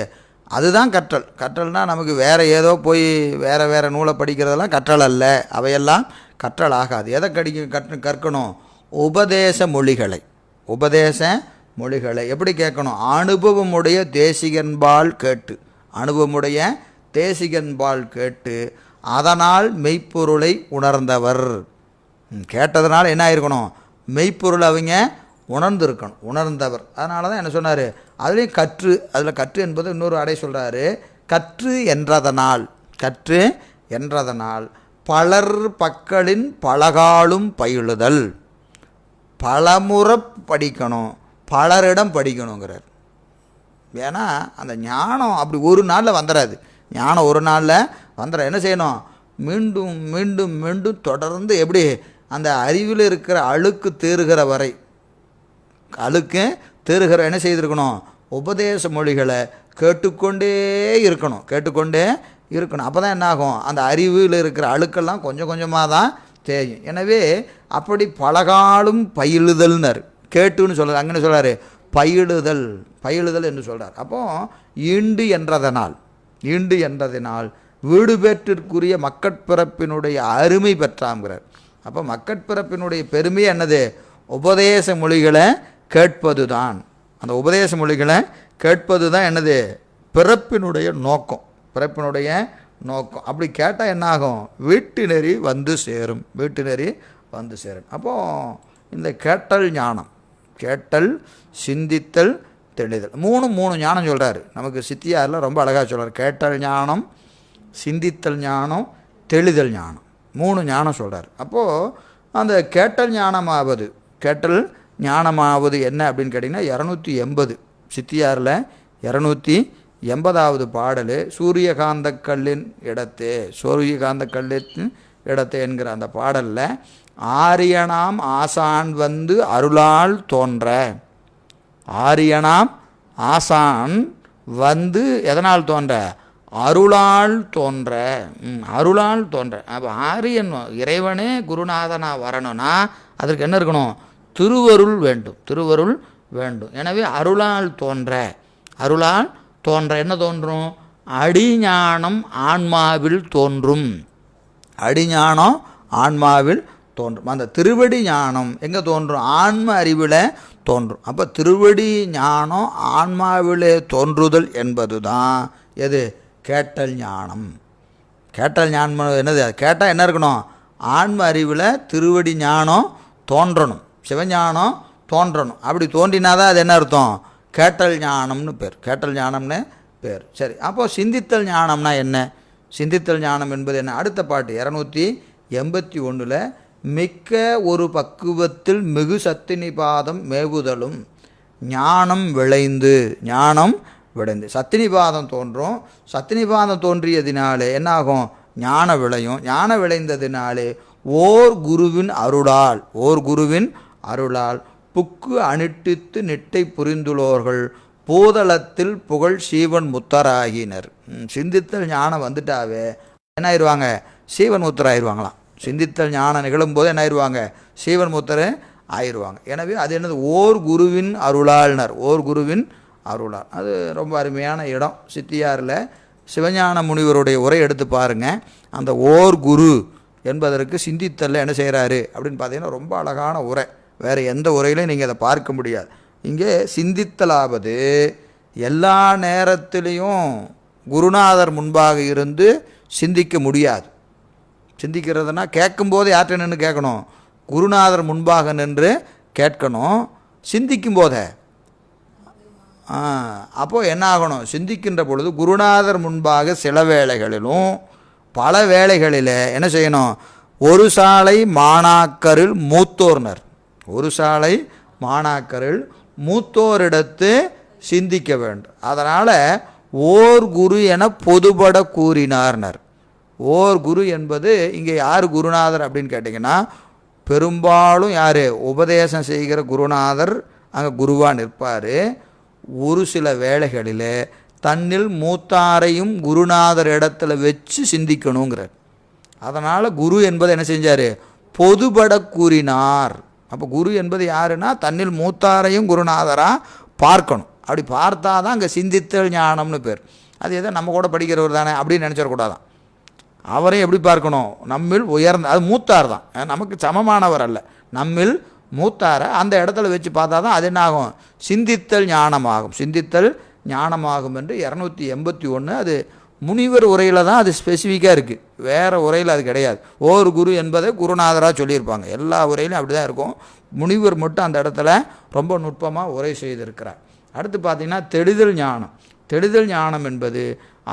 அதுதான் கற்றல். கற்றல்னால் நமக்கு வேறு ஏதோ போய் வேறு நூலை படிக்கிறதெல்லாம் கற்றல் அல்ல. அவையெல்லாம் கற்றல் ஆகாது. எதை கற்கணும்? உபதேச மொழிகளை. உபதேச மொழிகளை எப்படி கேட்கணும்? அனுபவமுடைய தேசிகன்பால் கேட்டு, அனுபவமுடைய தேசிகன்பால் கேட்டு அதனால் மெய்ப்பொருளை உணர்ந்தவர். கேட்டதுனால என்ன ஆயிருக்கணும்? மெய்ப்பொருள் அவங்க உணர்ந்திருக்கணும், உணர்ந்தவர். அதனால தான் என்ன சொன்னார்? அதுலேயும் கற்று, அதில் கற்று என்பது இன்னொரு அடை சொல்கிறாரு. கற்று என்றதனால் பலர் பக்களின் பலகாலும் பயிலுதல். பலமுறை படிக்கணும், பலரிடம் படிக்கணுங்கிறார். ஏன்னா அந்த ஞானம் அப்படி ஒரு நாளில் வந்துடாது. ஞானம் ஒரு நாளில் வந்துட என்ன செய்யணும்? மீண்டும் மீண்டும் மீண்டும் தொடர்ந்து எப்படி அந்த அறிவில் இருக்கிற அழுக்கு தேறுகிற வரை, அழுக்கு தேறுகிற என்ன செய்திருக்கணும்? உபதேச மொழிகளை கேட்டுக்கொண்டே இருக்கணும். அப்போ தான் என்ன ஆகும்? அந்த அறிவில் இருக்கிற அழுக்கெல்லாம் கொஞ்சம் கொஞ்சமாக தான் தேயும். எனவே அப்படி பலகாலும் பயிலுதல்னர் கேட்டுன்னு சொல்கிறார். அங்கே சொல்கிறாரு பயிலுதல் என்று சொல்கிறார். அப்போது ஈண்டு என்றதனால் வீடு பெற்றிற்குரிய மக்கட்பிறப்பினுடைய அருமை பெற்றாங்கிறார். அப்போ மக்கட்பிறப்பினுடைய பெருமை என்னது? உபதேச மொழிகளை கேட்பது தான். அந்த உபதேச மொழிகளை கேட்பது தான் என்னது? பிறப்பினுடைய நோக்கம். அப்படி கேட்டால் என்ன ஆகும்? வீட்டு நெறி வந்து சேரும். அப்போது இந்த கேட்டல் ஞானம், கேட்டல், சிந்தித்தல், தெளிதல், மூணு ஞானம் சொல்கிறாரு. நமக்கு சித்தியாரில் ரொம்ப அழகாக சொல்கிறார். கேட்டல் ஞானம், சிந்தித்தல் ஞானம், தெளிதல் ஞானம், 3 ஞானம் சொல்கிறார். அப்போது அந்த கேட்டல் ஞானமாவது என்ன அப்படின்னு கேட்டிங்கன்னா 280 சித்தியாரில் 280வது பாடல் சூரியகாந்த கல்லின் இடத்தே என்கிற அந்த பாடலில் ஆரியனாம் ஆசான் வந்து அருளால் தோன்ற. ஆரியனாம் ஆசான் வந்து எதனால் தோன்ற? அருளால் தோன்ற. அப்போ ஆரியன் இறைவனே குருநாதனாக வரணும்னா அதற்கு என்ன இருக்கணும்? திருவருள் வேண்டும். எனவே அருளால் தோன்ற என்ன தோன்றும்? அடிஞானம் ஆன்மாவில் தோன்றும். அந்த திருவடி ஞானம் எங்கே தோன்றும்? ஆன்ம அறிவில் தோன்றும். அப்போ திருவடி ஞானம் ஆன்மாவிலே தோன்றுதல் என்பது தான் எது? கேட்டல் ஞானம். என்னது? கேட்டால் என்ன இருக்கணும்? ஆன்ம அறிவில் திருவடி ஞானம் தோன்றணும், சிவஞானம் தோன்றணும். அப்படி தோன்றினாதான் அது என்ன அர்த்தம்? கேட்டல் ஞானம்னு பேர். கேட்டல் ஞானம்னு பேர். சரி, அப்போது சிந்தித்தல் ஞானம்னா என்ன? சிந்தித்தல் ஞானம் என்பது என்ன? அடுத்த பாட்டு 281 மிக்க ஒரு பக்குவத்தில் மிகு சத்தினிபாதம் மேவுதலும் ஞானம் விளைந்து. ஞானம் விளைந்து சத்தினிபாதம் தோன்றும். சத்தினிபாதம் தோன்றியதினாலே என்னாகும்? ஞான விளையும். ஞான விளைந்ததினாலே ஓர் குருவின் அருளால் புக்கு அணிட்டித்து நிட்டை புரிந்துள்ளோர்கள் பூதளத்தில் புகழ் சீவன் முத்தராகினர். சிந்தித்தல் ஞானம் வந்துட்டாவே என்ன ஆயிடுவாங்க? சீவன் முத்தர் ஆயிடுவாங்களாம். சிந்தித்தல் ஞானம் நிகழும்போது என்ன ஆயிடுவாங்க? சீவன் முத்தர் ஆயிடுவாங்க. எனவே அது என்னது? ஓர் குருவின் அருளாள்னர். ஓர் குருவின் அருளால். அது ரொம்ப அருமையான இடம். சித்தியாரில் சிவஞான முனிவருடைய உரை எடுத்து பாருங்கள். அந்த ஓர் குரு என்பதற்கு சிந்தித்தலில் என்ன செய்கிறாரு அப்படின்னு பார்த்தீங்கன்னா ரொம்ப அழகான உரை. வேறு எந்த உரையிலையும் நீங்கள் அதை பார்க்க முடியாது. இங்கே சிந்தித்தலாவது எல்லா நேரத்திலையும் குருநாதர் முன்பாக இருந்து சிந்திக்க முடியாது. சிந்திக்கிறதுனா கேட்கும்போது யார்கிட்ட நின்று கேட்கணும்? குருநாதர் முன்பாக நின்று கேட்கணும். சிந்திக்கும் போதே அப்போது என்ன ஆகணும்? சிந்திக்கின்ற பொழுது குருநாதர் முன்பாக சில வேளைகளிலும் பல வேளைகளில் என்ன செய்யணும்? ஒரு சாலை மாணாக்கரில் மூத்தோர்னர். ஒரு சாலை மாணாக்கரில் மூத்தோரிடத்து சிந்திக்க வேண்டும். அதனால் ஓர் குரு என பொதுபட கூறினார்னர். ஓர் குரு என்பது இங்கே யார் குருநாதர் அப்படின்னு கேட்டிங்கன்னா பெரும்பாலும் யார்? உபதேசம் செய்கிற குருநாதர் அங்கே குருவாக நிற்பார். ஒரு சில வேளைகளில் தன்னில் மூத்தாரையும் குருநாதர் இடத்துல வச்சு சிந்திக்கணுங்கிறார். அதனால் குரு என்பது என்ன செஞ்சார்? பொதுபட கூறினார். அப்போ குரு என்பது யாருன்னா தன்னில் மூத்தாரையும் குருநாதராக பார்க்கணும். அப்படி பார்த்தா தான் அங்கே சிந்தித்தல் ஞானம்னு பேர். அது எதோ நம்ம கூட படிக்கிறவர் தானே அப்படின்னு நினச்சிடக்கூடாதான். அவரையும் எப்படி பார்க்கணும்? நம்மில் உயர்ந்த, அது மூத்தார் தான், நமக்கு சமமானவர் அல்ல, நம்மில் மூத்தாரை அந்த இடத்துல வச்சு பார்த்தா தான் அது என்ன ஆகும்? சிந்தித்தல் ஞானமாகும். சிந்தித்தல் ஞானமாகும் என்று 281 அது முனிவர் உரையில் தான் அது ஸ்பெசிஃபிக்காக இருக்குது. வேறு உரையில் அது கிடையாது. ஓர் குரு என்பதை குருநாதராக சொல்லியிருப்பாங்க. எல்லா உரையிலும் அப்படி தான் இருக்கும். முனிவர் மட்டும் அந்த இடத்துல ரொம்ப நுட்பமாக உரை செய்திருக்கிறார். அடுத்து பார்த்திங்கன்னா தெளிதல் ஞானம். தெளிதல் ஞானம் என்பது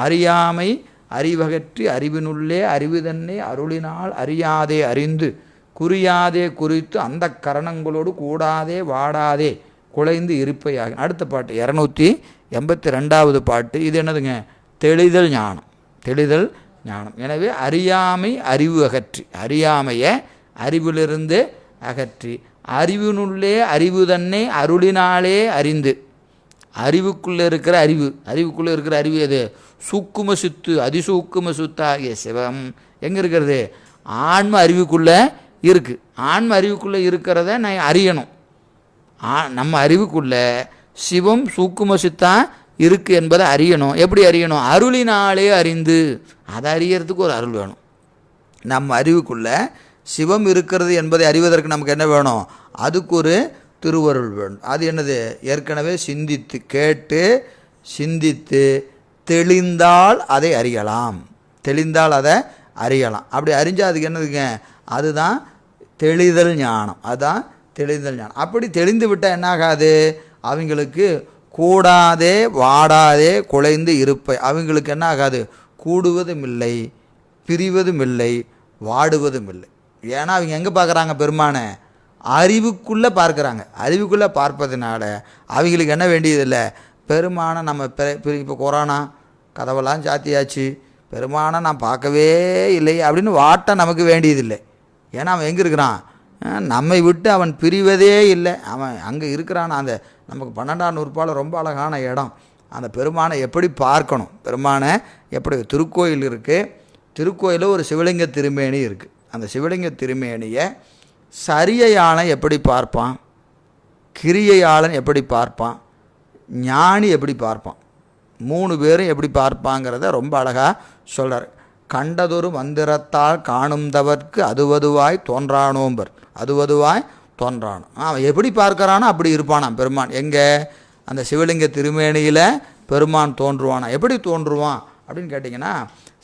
அறியாமை அறிவகற்றி அறிவினுள்ளே அறிவுதன்னை அருளினால் அறியாதே அறிந்து குறியாதே குறித்து அந்த கரணங்களோடு கூடாதே வாடாதே குலைந்து இருப்பையாக. அடுத்த பாட்டு 282 பாட்டு. இது என்னதுங்க? தெளிதல் ஞானம். தெளிதல் ஞானம். எனவே அறியாமை அறிவு அகற்றி, அறியாமையை அறிவிலிருந்து அகற்றி அறிவினுள்ளே அறிவு தன்னை அருளினாலே அறிந்து. அறிவுக்குள்ளே இருக்கிற அறிவு, அறிவுக்குள்ளே இருக்கிற அறிவு எது? சூக்கும சித்து, அதிசூக்கும சுத்தாகிய சிவம் எங்கே இருக்கிறது? ஆன்ம அறிவுக்குள்ளே இருக்குது. ஆன்ம அறிவுக்குள்ளே இருக்கிறத நான் அறியணும். நம்ம அறிவுக்குள்ளே சிவம் சூக்கும சித்தா இருக்குது என்பதை அறியணும். எப்படி அறியணும்? அருளினாலே அறிந்து. அதை அறியறதுக்கு ஒரு அருள் வேணும். நம்ம அறிவுக்குள்ளே சிவம் இருக்கிறது என்பதை அறிவதற்கு நமக்கு என்ன வேணும்? அதுக்கு ஒரு திருவருள் வேணும். அது என்னது? ஏற்கனவே சிந்தித்து கேட்டு சிந்தித்து தெளிந்தால் அதை அறியலாம். தெளிந்தால் அதை அறியலாம். அப்படி அறிஞ்சால் அதுக்கு என்னதுங்க? அதுதான் தெளிதல் ஞானம். அதுதான் தெளிதல் ஞானம். அப்படி தெளிந்து விட்டால் என்னாகாது? அவங்களுக்கு கூடாதே வாடாதே குலைந்து இருப்பை. அவங்களுக்கு என்ன ஆகாது? கூடுவதும் இல்லை, பிரிவதும் இல்லை, வாடுவதும் இல்லை. ஏன்னா அவங்க எங்கே பார்க்குறாங்க? பெருமானை அறிவுக்குள்ளே பார்க்குறாங்க. அறிவுக்குள்ளே பார்ப்பதுனால அவங்களுக்கு என்ன வேண்டியதில்லை? பெருமானை நம்ம இப்போ கொரோனா கதவெல்லாம் சாத்தியாச்சு, பெருமானை நான் பார்க்கவே இல்லை அப்படின்னு வாட்ட நமக்கு வேண்டியதில்லை. ஏன்னா அவன் எங்கே இருக்கிறான்? நம்மை விட்டு அவன் பிரிவதே இல்லை. அவன் அங்கே இருக்கிறான். அந்த நமக்கு 12ஆம் நூற்பால் ரொம்ப அழகான இடம். அந்த பெருமானை எப்படி பார்க்கணும்? பெருமானை எப்படி? திருக்கோயில் இருக்குது. திருக்கோயிலில் ஒரு சிவலிங்க திருமேனி இருக்குது. அந்த சிவலிங்க திருமேனியை சரியையாளன் எப்படி பார்ப்பான்? கிரியையாளன் எப்படி பார்ப்பான்? ஞானி எப்படி பார்ப்பான்? 3 பேரும் எப்படி பார்ப்பாங்கிறத ரொம்ப அழகாக சொல்கிறார். கண்டதொரு மந்திரத்தால் காணும்தவர்க்கு அதுவதுவாய் தோன்றானோம்பர். அதுவதுவாய் தோன்றானோ. அவன் எப்படி பார்க்குறானோ அப்படி இருப்பானான் பெருமான். எங்கே? அந்த சிவலிங்க திருமேனியில் பெருமான் தோன்றுவானா? எப்படி தோன்றுவான் அப்படின்னு கேட்டிங்கன்னா,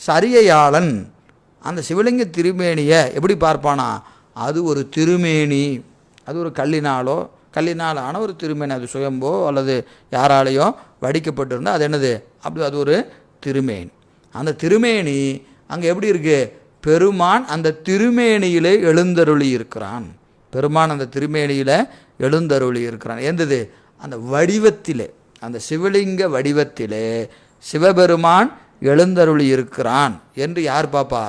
சரியையாளன் அந்த சிவலிங்க திருமேனியை எப்படி பார்ப்பானா? அது ஒரு திருமேனி, அது ஒரு கல்லினாலோ கல்லினால் ஆன ஒரு திருமேனி, அது சுயம்போ அல்லது யாராலேயோ வடிக்கப்பட்டிருந்தால் அது என்னது, அப்படி அது ஒரு திருமேனி. அந்த திருமேனி அங்கே எப்படி இருக்குது, பெருமான் அந்த திருமேனியிலே எழுந்தருளி இருக்கிறான். பெருமான் அந்த திருமேனியில் எழுந்தருளி இருக்கிறான். எந்தது, அந்த வடிவத்திலே, அந்த சிவலிங்க வடிவத்திலே சிவபெருமான் எழுந்தருளி இருக்கிறான் என்று யார் பார்ப்பா,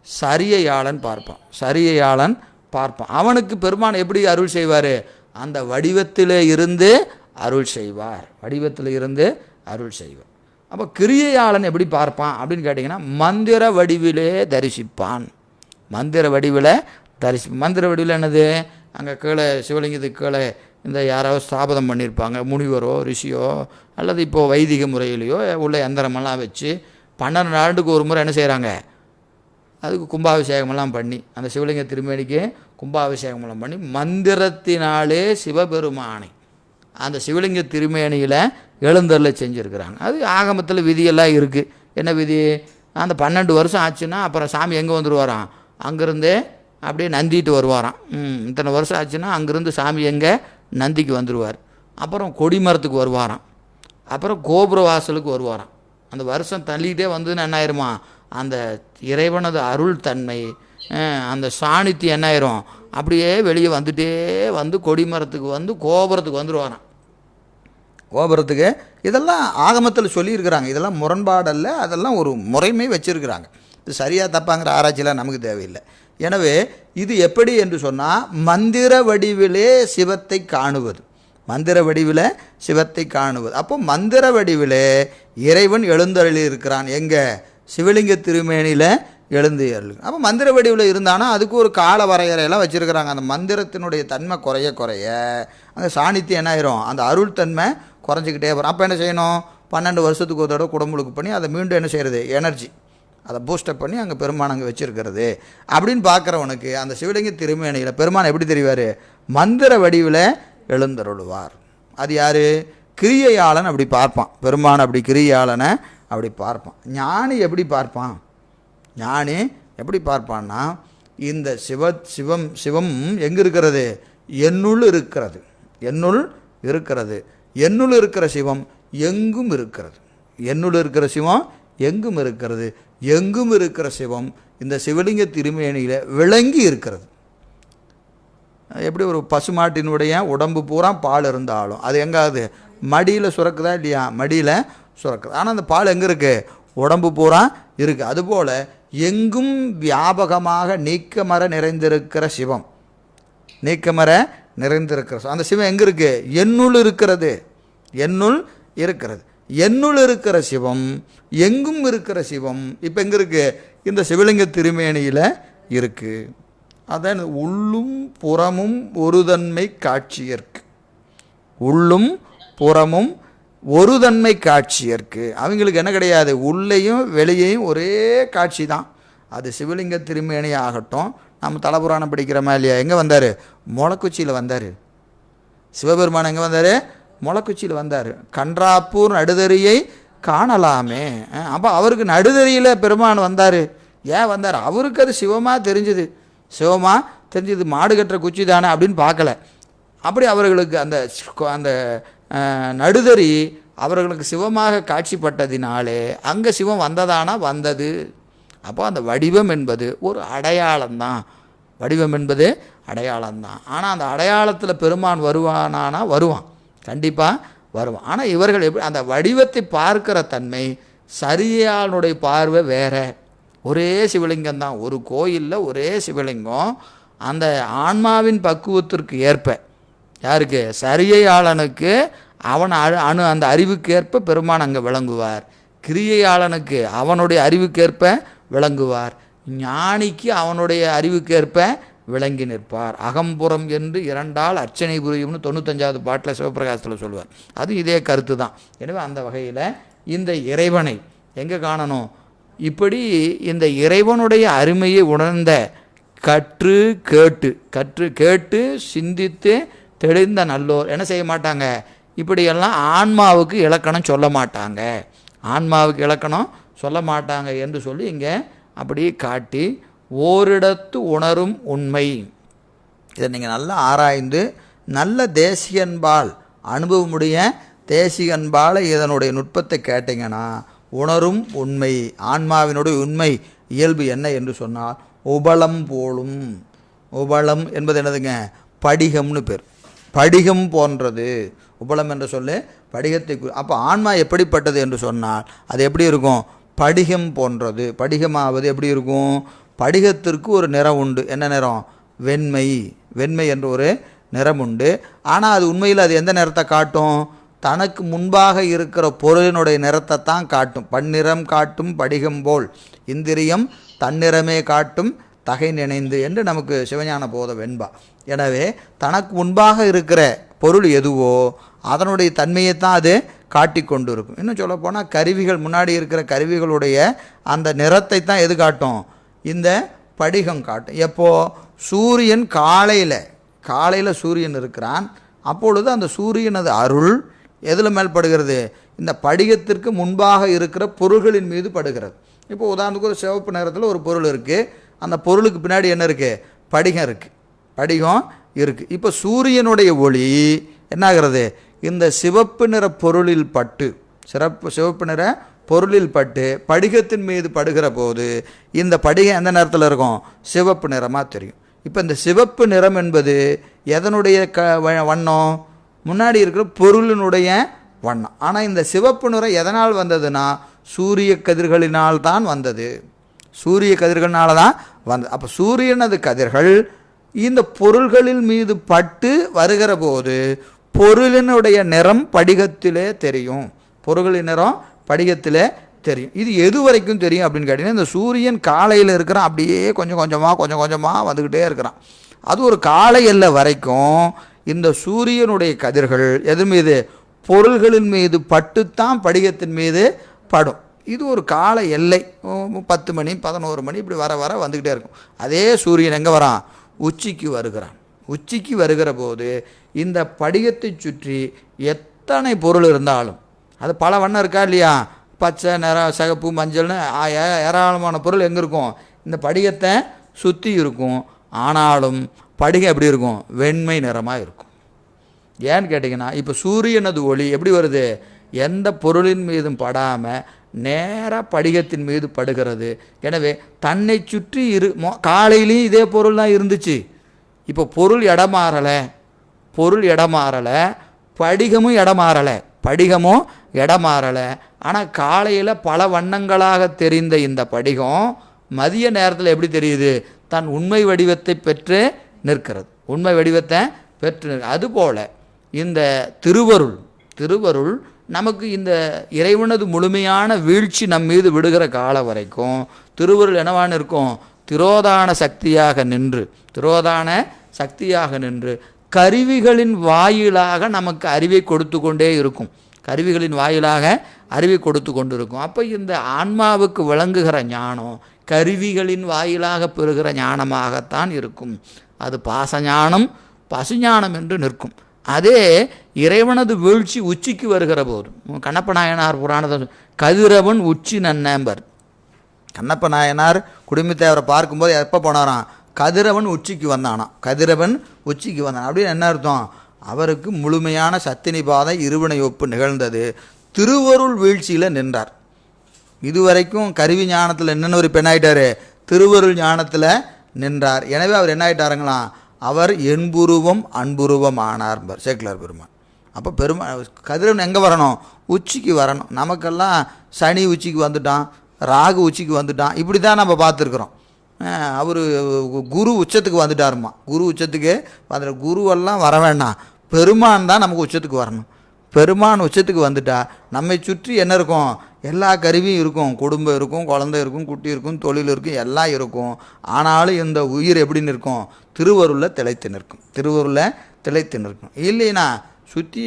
சரியையாளன் பார்ப்பான். சரியையாளன் பார்ப்பான். அவனுக்கு பெருமான் எப்படி அருள் செய்வார், அந்த வடிவத்திலே இருந்து அருள் செய்வார். வடிவத்தில் இருந்து அருள் செய்வார். அப்போ கிரியையாளன் எப்படி பார்ப்பான் அப்படின்னு கேட்டிங்கன்னா, மந்திர வடிவிலே தரிசிப்பான். மந்திர வடிவில் மந்திர வடிவில் என்னது, அங்கே கீழே சிவலிங்கத்துக்கு கீழே இந்த யாராவது ஸ்தாபனம் பண்ணியிருப்பாங்க, முனிவரோ ரிஷியோ அல்லது இப்போது வைதிக முறையிலையோ உள்ள யந்திரமெல்லாம் வச்சு 12 நாளுக்கு ஒரு முறை என்ன செய்கிறாங்க, அதுக்கு கும்பாபிஷேகமெல்லாம் பண்ணி, அந்த சிவலிங்க திருமேனிக்கு கும்பாபிஷேகமெல்லாம் பண்ணி மந்திரத்தினாலே சிவபெருமானை அந்த சிவலிங்க திருமேனியில் எழுந்தருளை செஞ்சுருக்கிறாங்க. அது ஆகமத்தில் விதியெல்லாம் இருக்குது. என்ன விதி, அந்த 12 வருஷம் ஆச்சுன்னா அப்புறம் சாமி எங்கே வந்துடுவாராம், அங்கேருந்தே அப்படியே நந்திட்டு வருவாராம். இத்தனை வருஷம் ஆச்சுன்னா அங்கேருந்து சாமி எங்கே, நந்திக்கு வந்துடுவார். அப்புறம் கொடிமரத்துக்கு வருவாராம். அப்புறம் கோபுர வாசலுக்கு வருவாராம். அந்த வருஷம் தள்ளிக்கிட்டே வந்ததுன்னு என்ன ஆயிருமா, அந்த இறைவனது அருள் தன்மை, அந்த சாணித்தியம் என்ன ஆயிரும், அப்படியே வெளியே வந்துட்டே வந்து கொடிமரத்துக்கு வந்து கோபுரத்துக்கு வந்துடுவாராம். கோபுரத்துக்கு இதெல்லாம் ஆகமத்தில் சொல்லியிருக்கிறாங்க. இதெல்லாம் முரண்பாடல்ல, அதெல்லாம் ஒரு முறைமை வச்சுருக்கிறாங்க. இது சரியாக தப்பாங்கிற ஆராய்ச்சியெலாம் நமக்கு தேவையில்லை. எனவே இது எப்படி என்று சொன்னால், மந்திர வடிவிலே சிவத்தை காணுவது, மந்திர வடிவில் சிவத்தை காணுவது. அப்போ மந்திர வடிவிலே இறைவன் எழுந்தருளி இருக்கிறான். எங்கே, சிவலிங்க திருமேனியில் எழுந்து அருள். அப்போ மந்திர வடிவில் இருந்தானா அதுக்கு ஒரு கால வரையறையெல்லாம் வச்சுருக்கிறாங்க. அந்த மந்திரத்தினுடைய தன்மை குறைய குறைய அந்த சாணித்தியம் என்ன ஆயிரும், அந்த அருள் தன்மை குறைஞ்சிக்கிட்டே வரும். அப்போ என்ன செய்யணும், 12 வருஷத்துக்கு ஒரு தடவை குடமுழுக்கு பண்ணி அதை மீண்டும் என்ன செய்கிறது, எனர்ஜி அதை பூஸ்டப் பண்ணி அங்கே பெருமான் அங்கே வச்சுருக்கிறது அப்படின்னு பார்க்குறவனுக்கு அந்த சிவலிங்க திருமேனியில் பெருமான் எப்படி தெரிவார், மந்திர வடிவில் எழுந்தருளுவார். அது யார், கிரியையாளன் அப்படி பார்ப்பான். பெருமான் அப்படி கிரியையாளனை அப்படி பார்ப்பான். ஞானி எப்படி பார்ப்பான், ஞானி எப்படி பார்ப்பான்னா, இந்த சிவம் எங்கே இருக்கிறது, என்னுள் இருக்கிறது, என்னுள் இருக்கிறது. என்னுள் இருக்கிற சிவம் எங்கும் இருக்கிறது. என்னுள் இருக்கிற சிவம் எங்கும் இருக்கிறது. எங்கும் இருக்கிற சிவம் இந்த சிவலிங்க திருமேனியில் விளங்கி இருக்கிறது. எப்படி ஒரு பசுமாட்டினுடைய உடம்பு பூரா பால் இருந்தாலும் அது எங்காவது மடியில் சுரக்குதா இல்லையா, மடியில் சுரக்குது. ஆனால் அந்த பால் எங்கே இருக்குது, உடம்பு பூரா இருக்குது. அதுபோல் எங்கும் வியாபகமாக நீக்கமர நிறைந்திருக்கிற சிவம், நீக்கமர நிறைந்திருக்கிற அந்த சிவம் எங்கே இருக்குது, என்னுள் இருக்கிறது, என்னுள் இருக்கிறது. என்னுள் இருக்கிற சிவம் எங்கும் இருக்கிற சிவம் இப்போ எங்கே இருக்குது, இந்த சிவலிங்க திருமேனியில் இருக்குது. அதான் உள்ளும் புறமும் ஒரு தன்மை காட்சியற்கு, உள்ளும் புறமும் ஒரு தன்மை காட்சியற்கு. அவங்களுக்கு என்ன கிடையாது, உள்ளேயும் வெளியேயும் ஒரே காட்சி தான். அது சிவலிங்க திருமேனி ஆகட்டும், நம்ம தலபுராணம் படிக்கிறோமா இல்லையா, எங்கே வந்தார், முளக்குச்சியில் வந்தார். சிவபெருமான் எங்கே வந்தார், முளக்குச்சியில் வந்தார். கன்றாப்பூர் நடுதறியை காணலாமே. அப்போ அவருக்கு நடுதறியில் பெருமான் வந்தார். ஏன் வந்தார், அவருக்கு அது சிவமாக தெரிஞ்சுது, சிவமாக தெரிஞ்சுது. மாடு கட்டுற குச்சி தானே அப்படின்னு பார்க்கல. அப்படி அவர்களுக்கு அந்த அந்த நடுதறி அவர்களுக்கு சிவமாக காட்சிப்பட்டதினாலே அங்கே சிவம் வந்ததானா வந்தது. அப்போ அந்த வடிவம் என்பது ஒரு அடையாளம்தான், வடிவம் என்பது அடையாளம்தான். ஆனால் அந்த அடையாளத்தில் பெருமான் வருவானானா வருவான், கண்டிப்பாக வருவான். ஆனால் இவர்கள் எப்படி அந்த வடிவத்தை பார்க்கிற தன்மை, சரியானுடைய பார்வை வேற. ஒரே சிவலிங்கம் தான், ஒரு கோயிலில் ஒரே சிவலிங்கம். அந்த ஆன்மாவின் பக்குவத்திற்கு ஏற்ப, யாருக்கு, சரியையாளனுக்கு அவன் அந்த அறிவுக்கேற்ப பெருமான் அங்கே விளங்குவார். கிரியையாளனுக்கு அவனுடைய அறிவுக்கேற்ப விளங்குவார். ஞானிக்கு அவனுடைய அறிவுக்கேற்ப விளங்கி நிற்பார். அகம்புறம் என்று இரண்டால் அர்ச்சனை புரியும்னு 95வது பாட்டில் சிவபிரகாசத்தில் சொல்லுவார். அது இதே கருத்து தான். எனவே அந்த வகையில் இந்த இறைவனை எங்கே காணணும், இப்படி இந்த இறைவனுடைய அருமையை உணர்ந்த கற்று கேட்டு சிந்தித்து தெளிந்த நல்லோர் என்ன செய்ய மாட்டாங்க, இப்படியெல்லாம் ஆன்மாவுக்கு இலக்கணம் சொல்ல மாட்டாங்க, ஆன்மாவுக்கு இலக்கணம் சொல்ல மாட்டாங்க என்று சொல்லி இங்கே அப்படியே காட்டி ஓரிடத்து உணரும் உண்மை. இதை நீங்கள் நல்லா ஆராய்ந்து நல்ல தேசிகன்பால் அனுபவமுடைய தேசிகன்பால் இதனுடைய நுட்பத்தை கேட்டிங்கன்னா உணரும் உண்மை, ஆன்மாவினுடைய உண்மை இயல்பு என்ன என்று சொன்னால் உபலம் போலும். உபலம் என்பது என்னதுங்க? படிகம்னு பேர். படிகம் போன்றது உபலம் என்ற சொல்லு படிகத்தை. அப்போ ஆன்மா எப்படிப்பட்டது என்று சொன்னால் அது எப்படி இருக்கும்? படிகம் போன்றது. படிகமாவது எப்படி இருக்கும்? படிகத்திற்கு ஒரு நிறம் உண்டு. என்ன நிறம்? வெண்மை. வெண்மை என்ற ஒரு நிறம் உண்டு. ஆனால் அது உண்மையில் அது எந்த நிறத்தை காட்டும்? தனக்கு முன்பாக இருக்கிற பொருளினுடைய நிறத்தை தான் காட்டும். பன்னிறம் காட்டும் படிகம் போல் இந்திரியம் தன்னிறமே காட்டும் தகை நினைந்து என்று நமக்கு சிவஞான போத வெண்பா. எனவே தனக்கு முன்பாக இருக்கிற பொருள் எதுவோ அதனுடைய தன்மையைத்தான் அது காட்டி கொண்டு இருக்கும். இன்னும் சொல்லப்போனால் கருவிகள், முன்னாடி இருக்கிற கருவிகளுடைய அந்த நிறத்தை தான் எது காட்டும்? இந்த படிகம் காட்டும். எப்போது? சூரியன் காலையில் சூரியன் இருக்கிறான். அப்பொழுது அந்த சூரியனது அருள் எதில் மேல் படுகிறது? இந்த படிகத்திற்கு முன்பாக இருக்கிற பொருள்களின் மீது படுகிறது. இப்போ உதாரணத்துக்கு ஒரு சிவப்பு நிறத்தில் ஒரு பொருள் இருக்குது. அந்த பொருளுக்கு பின்னாடி என்ன இருக்குது? படிகம் இருக்குது. படிகம் இருக்குது. இப்போ சூரியனுடைய ஒளி என்னாகிறது? இந்த சிவப்பு நிற பொருளில் பட்டு, சிவப்பு நிற பொருளில் பட்டு படிகத்தின் மீது படுகிற போது இந்த படிகம் எந்த நிறத்தில் இருக்கும்? சிவப்பு நிறமாக தெரியும். இப்போ இந்த சிவப்பு நிறம் என்பது எதனுடைய வண்ணம்? முன்னாடி இருக்கிற பொருளினுடைய வண்ணம். ஆனால் இந்த சிவப்பு நிறம் எதனால் வந்ததுன்னா சூரிய கதிர்களினால் தான் வந்தது. சூரிய கதிர்களால் தான் வந்தது. அப்போ சூரியனது கதிர்கள் இந்த பொருள்களின் மீது பட்டு வருகிற போது பொருளினுடைய நிறம் படிகத்திலே தெரியும். பொருள்களின் நிறம் படிகத்திலே தெரியும். இது எது வரைக்கும் தெரியும் அப்படின்னு கேட்டிங்கன்னா, இந்த சூரியன் காலையில் இருக்கிறான், அப்படியே கொஞ்சம் கொஞ்சமாக வந்துக்கிட்டே இருக்கிறான். அது ஒரு காலை எல்லை வரைக்கும் இந்த சூரியனுடைய கதிர்கள் எது மீது? பொருள்களின் மீது பட்டுத்தான் படிகத்தின் மீது படும். இது ஒரு கால எல்லை. 10 மணி 11 மணி இப்படி வர வந்துக்கிட்டே இருக்கும். அதே சூரியன் எங்கே வரான்? உச்சிக்கு வருகிறான். உச்சிக்கு வருகிற போது இந்த படிகத்தை சுற்றி எத்தனை பொருள் இருந்தாலும், அது பல வண்ணம் இருக்கா இல்லையா? பச்சை, நிறம், சிகப்பு, மஞ்சள்னு ஏராளமான பொருள் எங்கே இருக்கும்? இந்த படிகத்தை சுற்றி இருக்கும். ஆனாலும் படிகம் எப்படி இருக்கும்? வெண்மை நிறமாக இருக்கும். ஏன்னு கேட்டிங்கன்னா, இப்போ சூரியனது ஒளி எப்படி வருது? எந்த பொருளின் மீதும் படாமல் நேராக படிகத்தின் மீது படுகிறது. எனவே தன்னை சுற்றி காலையிலையும் இதே பொருள் தான் இருந்துச்சு. இப்போ பொருள் இடமாறலை, படிகமும் இடமாறலை. ஆனால் காலையில் பல வண்ணங்களாக தெரிந்த இந்த படிகம் மதிய நேரத்தில் எப்படி தெரியுது? தன் உண்மை வடிவத்தை பெற்று நிற்கிறது. உண்மை வடிவத்தை பெற்று அதுபோல் இந்த திருவருள் நமக்கு இந்த இறைவனது முழுமையான வீழ்ச்சி நம் மீது விடுகிற காலம் வரைக்கும் திருவருள் என்னவான்னு இருக்கும்? திரோதான சக்தியாக நின்று கருவிகளின் வாயிலாக நமக்கு அறிவை கொடுத்து கொண்டே இருக்கும். அப்போ இந்த ஆன்மாவுக்கு விளங்குகிற ஞானம் கருவிகளின் வாயிலாக பெறுகிற ஞானமாகத்தான் இருக்கும். அது பாசஞானம், பசுஞானம் என்று நிற்கும். அதே இறைவனது வீழ்ச்சி உச்சிக்கு வருகிற போது, கண்ணப்ப நாயனார் புராணத்தை கதிரவன் உச்சி நன்னம்பர். கண்ணப்ப நாயனார் குடும்பத்தேவரை பார்க்கும்போது எப்போ போனாராம்? கதிரவன் உச்சிக்கு வந்தானாம். அப்படின்னு என்ன அர்த்தம்? அவருக்கு முழுமையான சத்தினிபாத இருவினை ஒப்பு நிகழ்ந்தது. திருவருள் வீழ்ச்சியில் நின்றார். இதுவரைக்கும் கருவி ஞானத்தில் என்னென்ன ஒரு பெண்ணாயிட்டார்? திருவருள் ஞானத்தில் நின்றார். எனவே அவர் என்ன ஆயிட்டாருங்களாம்? அவர் என்புருவம் அன்புருவம் ஆனார்பார் சேக்கிலார் பெருமான். அப்போ கதிரவன் எங்கே வரணும்? உச்சிக்கு வரணும். நமக்கெல்லாம் சனி உச்சிக்கு வந்துட்டான், ராகு உச்சிக்கு வந்துட்டான், இப்படி தான் நம்ம பார்த்துருக்குறோம். அவர் குரு உச்சத்துக்கு வந்துட்டாருமா. குருவெல்லாம் வர வேண்டாம், பெருமான் தான் நமக்கு உச்சத்துக்கு வரணும். பெருமான் உச்சத்துக்கு வந்துட்டா நம்மை சுற்றி என்ன இருக்கும்? எல்லா கருவியும் இருக்கும். குடும்பம் இருக்கும், குழந்தை இருக்கும், குட்டி இருக்கும், தொழில் இருக்கும், எல்லாம் இருக்கும். ஆனாலும் இந்த உயிர் எப்படி நிற்கும்? திருவருளில் திளைத்து நிற்கும். இல்லைன்னா சுற்றி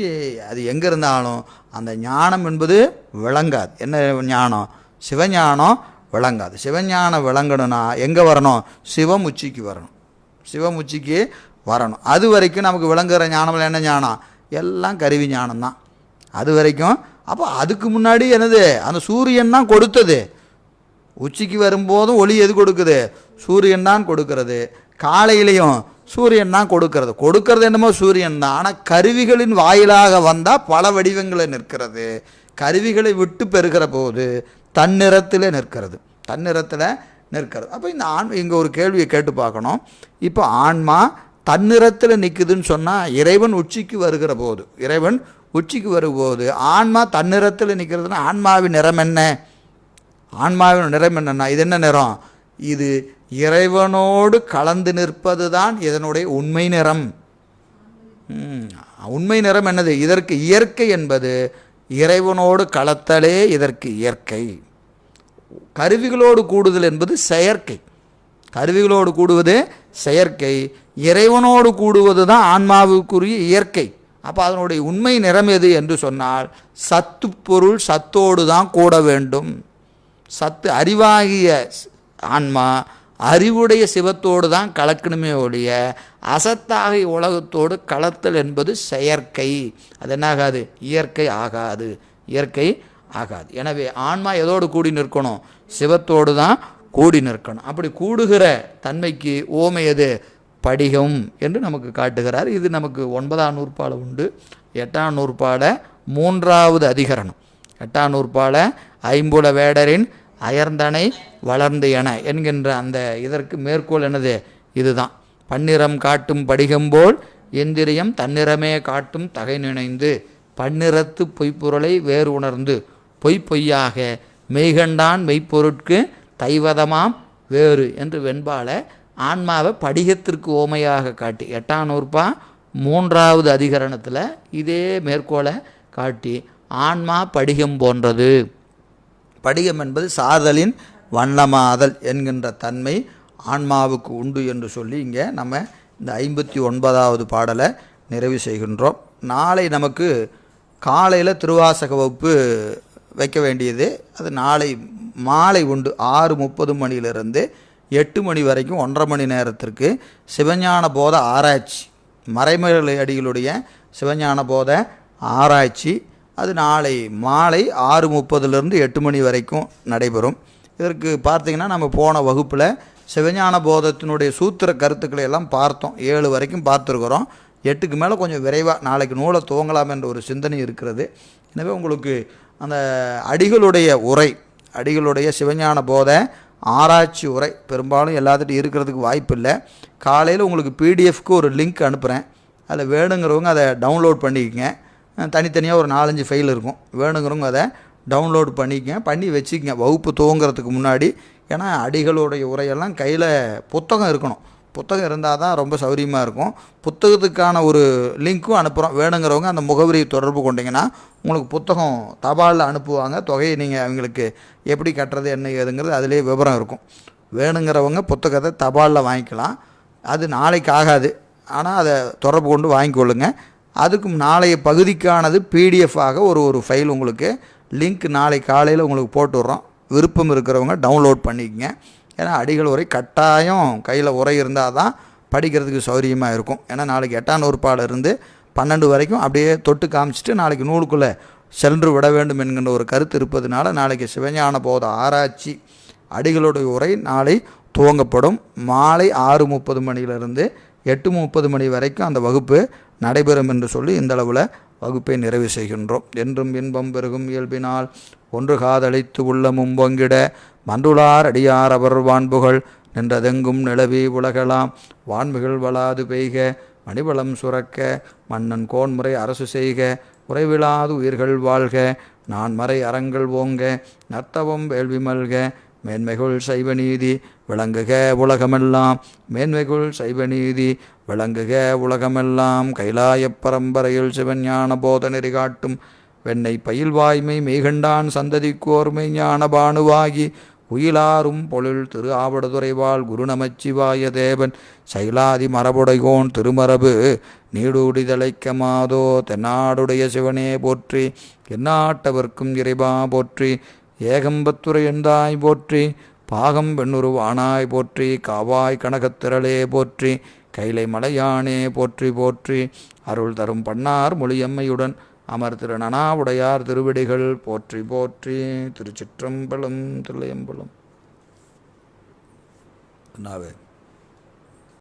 அது எங்கே இருந்தாலும் அந்த ஞானம் என்பது விளங்காது. என்ன ஞானம்? சிவஞானம் விளங்காது. சிவஞானம் விளங்கணும்னா எங்கே வரணும்? சிவம் உச்சிக்கு வரணும். அது வரைக்கும் நமக்கு விளங்குகிற ஞானம் என்ன ஞானம்? எல்லாம் கருவி ஞானம்தான் அது வரைக்கும். அப்போ அதுக்கு முன்னாடி என்னது? அந்த சூரியன் தான் கொடுத்தது. உச்சிக்கு வரும்போதும் ஒளி எது கொடுக்குது? சூரியன் தான் கொடுக்கிறது. காலையிலையும் சூரியன் தான் கொடுக்கறது என்னமோ சூரியன் தான். ஆனால் கருவிகளின் வாயிலாக வந்தால் பல வடிவங்களை நிற்கிறது. கருவிகளை விட்டு பெறுகிற போது தன்னிறத்தில் நிற்கிறது. அப்போ இந்த இங்கே ஒரு கேள்வியை கேட்டு பார்க்கணும். இப்போ ஆன்மா தன்னிறத்தில் நிற்குதுன்னு சொன்னால் இறைவன் உச்சிக்கு வரும்போது ஆன்மா தன்னிறத்தில் நிற்கிறதுனா ஆன்மாவின் நிறம் என்னன்னா இது என்ன நிறம்? இது இறைவனோடு கலந்து நிற்பது தான் இதனுடைய உண்மை நிறம். உண்மை நிறம் என்னது? இதற்கு இயற்கை என்பது இறைவனோடு கலத்தலே இதற்கு இயற்கை. கருவிகளோடு கூடுதல் என்பது செயற்கை. இறைவனோடு கூடுவது தான் ஆன்மாவுக்குரிய இயற்கை. அப்போ அதனுடைய உண்மை நிறம் எது என்று சொன்னால் சத்து பொருள் சத்தோடு தான் கூட வேண்டும். சத்து அறிவாகிய ஆன்மா அறிவுடைய சிவத்தோடு தான் கலக்கணுமே ஒழிய அசத்தாகிய உலகத்தோடு கலத்தல் என்பது செயற்கை. அது என்னாகாது? இயற்கை ஆகாது. எனவே ஆன்மா எதோடு கூடி நிற்கணும்? சிவத்தோடு தான் கூடி நிற்கணும். அப்படி கூடுகிற தன்மைக்கு ஓமை எது? படிகம் என்று நமக்கு காட்டுகிறார். இது நமக்கு 9ஆம் நூற்பால உண்டு. 8ஆம் நூற்பால 3வது அதிகரணம். 8ஆம் நூற்பால ஐம்புல வேடரின் அயர்ந்தனை வளர்ந்து என்கின்ற அந்த இதற்கு மேற்கோள் என்னது? இதுதான். பன்னிறம் காட்டும் படிகம்போல் எந்திரியம் தன்னிறமே காட்டும் தகை நினைந்து பன்னிறத்து பொய்ப்பொருளை வேறு உணர்ந்து பொய்யாக மெய்கண்டான் மெய்ப்பொருட்கு தைவதமாம் வேறு என்று வெண்பால ஆன்மாவை படிகத்திற்கு ஓமையாக காட்டி 8ஆம் நூற்பா 3வது அதிகரணத்தில் இதே மேற்கோளை காட்டி ஆன்மா படிகம் போன்றது. படிகம் என்பது சாதலின் வண்ணமாதல் என்கின்ற தன்மை ஆன்மாவுக்கு உண்டு என்று சொல்லி இங்கே நம்ம இந்த 59வது பாடலை நிறைவு செய்கின்றோம். நாளை நமக்கு காலையில் திருவாசக வகுப்பு வைக்க வேண்டியது. அது நாளை மாலை உண்டு. 6:30 மணியிலிருந்து 8 மணி வரைக்கும் 1.5 மணி நேரத்திற்கு சிவஞான போத ஆராய்ச்சி, மறைமலை அடிகளுடைய சிவஞான போத ஆராய்ச்சி. அது நாளை மாலை 6:30 8 மணி வரைக்கும் நடைபெறும். இதற்கு பார்த்திங்கன்னா நம்ம போன வகுப்பில் சிவஞான போதத்தினுடைய சூத்திர கருத்துக்களை எல்லாம் பார்த்தோம். 7 வரைக்கும் பார்த்துருக்குறோம். 8க்கு மேலே கொஞ்சம் விரைவாக நாளைக்கு நூலை துவங்கலாம் என்ற ஒரு சிந்தனை இருக்கிறது. எனவே உங்களுக்கு அந்த அடிகளுடைய சிவஞான போத ஆராய்ச்சி உரை பெரும்பாலும் எல்லாத்துட்டும் இருக்கிறதுக்கு வாய்ப்பு இல்லை. காலையில் உங்களுக்கு பிடிஎஃப்க்கு ஒரு லிங்க் அனுப்புகிறேன். அதில் வேணுங்கிறவங்க அதை டவுன்லோட் பண்ணிக்கங்க. தனித்தனியாக ஒரு 4-5 ஃபைல் இருக்கும். வேணுங்கிறவங்க அதை டவுன்லோட் பண்ணி வச்சுக்கங்க வகுப்பு துவங்கிறதுக்கு முன்னாடி. ஏன்னா அடிகளுடைய உரையெல்லாம் கையில் புத்தகம் இருக்கணும். புத்தகம் இருந்தால் தான் ரொம்ப சௌரியமாக இருக்கும். புத்தகத்துக்கான ஒரு லிங்க்கும் அனுப்புகிறோம். வேணுங்கிறவங்க அந்த முகவரியை தொடர்பு கொண்டீங்கன்னா உங்களுக்கு புத்தகம் தபாலில் அனுப்புவாங்க. தொகையை நீங்கள் அவங்களுக்கு எப்படி கட்டுறது என்ன ஏதுங்கிறது அதிலே விவரம் இருக்கும். வேணுங்கிறவங்க புத்தகத்தை தபாலில் வாங்கிக்கலாம். அது நாளைக்கு ஆகாது, ஆனால் அதை தொடர்பு கொண்டு வாங்கிக்கொள்ளுங்க. அதுக்கும் நாளைய பகுதிக்கானது பிடிஎஃபாக ஒரு ஃபைல் உங்களுக்கு லிங்க் நாளை காலையில் உங்களுக்கு போட்டுடுறோம். விருப்பம் இருக்கிறவங்க டவுன்லோட் பண்ணிக்கங்க. ஏன்னா அடிகள் உரை கட்டாயம் கையில் உரை இருந்தால் தான் படிக்கிறதுக்கு சௌரியமாக இருக்கும். ஏன்னா நாளைக்கு 8ஆம் நூற்பால இருந்து 12 வரைக்கும் அப்படியே தொட்டு காமிச்சிட்டு நாளைக்கு நூலுக்குள்ளே சென்று விட வேண்டும் என்கின்ற ஒரு கருத்து இருப்பதுனால நாளைக்கு சிவஞான போத ஆராய்ச்சி அடிகளுடைய உரை நாளை துவங்கப்படும். மாலை 6:30 மணியிலிருந்து 8:30 மணி வரைக்கும் அந்த வகுப்பு நடைபெறும் என்று சொல்லி இந்தளவில் வகுப்பை நிறைவு செய்கின்றோம். என்றும் இன்பம் பெருகும் இயல்பினால் ஒன்று காதளித்து உள்ளமும் பொங்கிட மன்றுளார் அடியார் அவர் வான்புகள் நின்றதெங்கும் நிலவி உலகலாம் வான்மிகள் வளாது பெய்க மணிவளம் சுரக்க மன்னன் கோன்முறை அரசு செய்க உறைவிலாது உயிர்கள் வாழ்க நான் மறை அறங்கள் ஓங்க நர்த்தவம் வேள்வி மல்க மேன்மைகுள் சைவநீதி விளங்குக உலகமெல்லாம் மேன்மைகுள் சைவநீதி விளங்குக உலகமெல்லாம் கைலாயப் பரம்பரையில் சிவஞான போத நெறி காட்டும் வெண்ணை பயில் வாய்மை மெய்கண்டான் சந்ததிக்கோர்மை ஞான பானுவாகி உயிலாரும் பொருள் திரு ஆவடுதுறைவாள் குரு நமச்சிவாய தேவன் சைலாதி மரபுடைகோன் திருமரபு நீடூடிதழைக்க மாதோ தென்னாடுடைய சிவனே போற்றி எந்நாட்டவர்க்கும் இறைவா போற்றி ஏகம்பத்துரை எந்தாய் போற்றி பாகம் பெண்ணுருவானாய் போற்றி காவாய் கனகத்திரளே போற்றி கைலை மலையானே போற்றி போற்றி அருள் தரும் பண்ணார் மொழியம்மையுடன் அமர் திருநனாவுடையார் திருவிடிகள் போற்றி போற்றி. திருச்சிற்றம்பலம் தில்லையம்பலம்.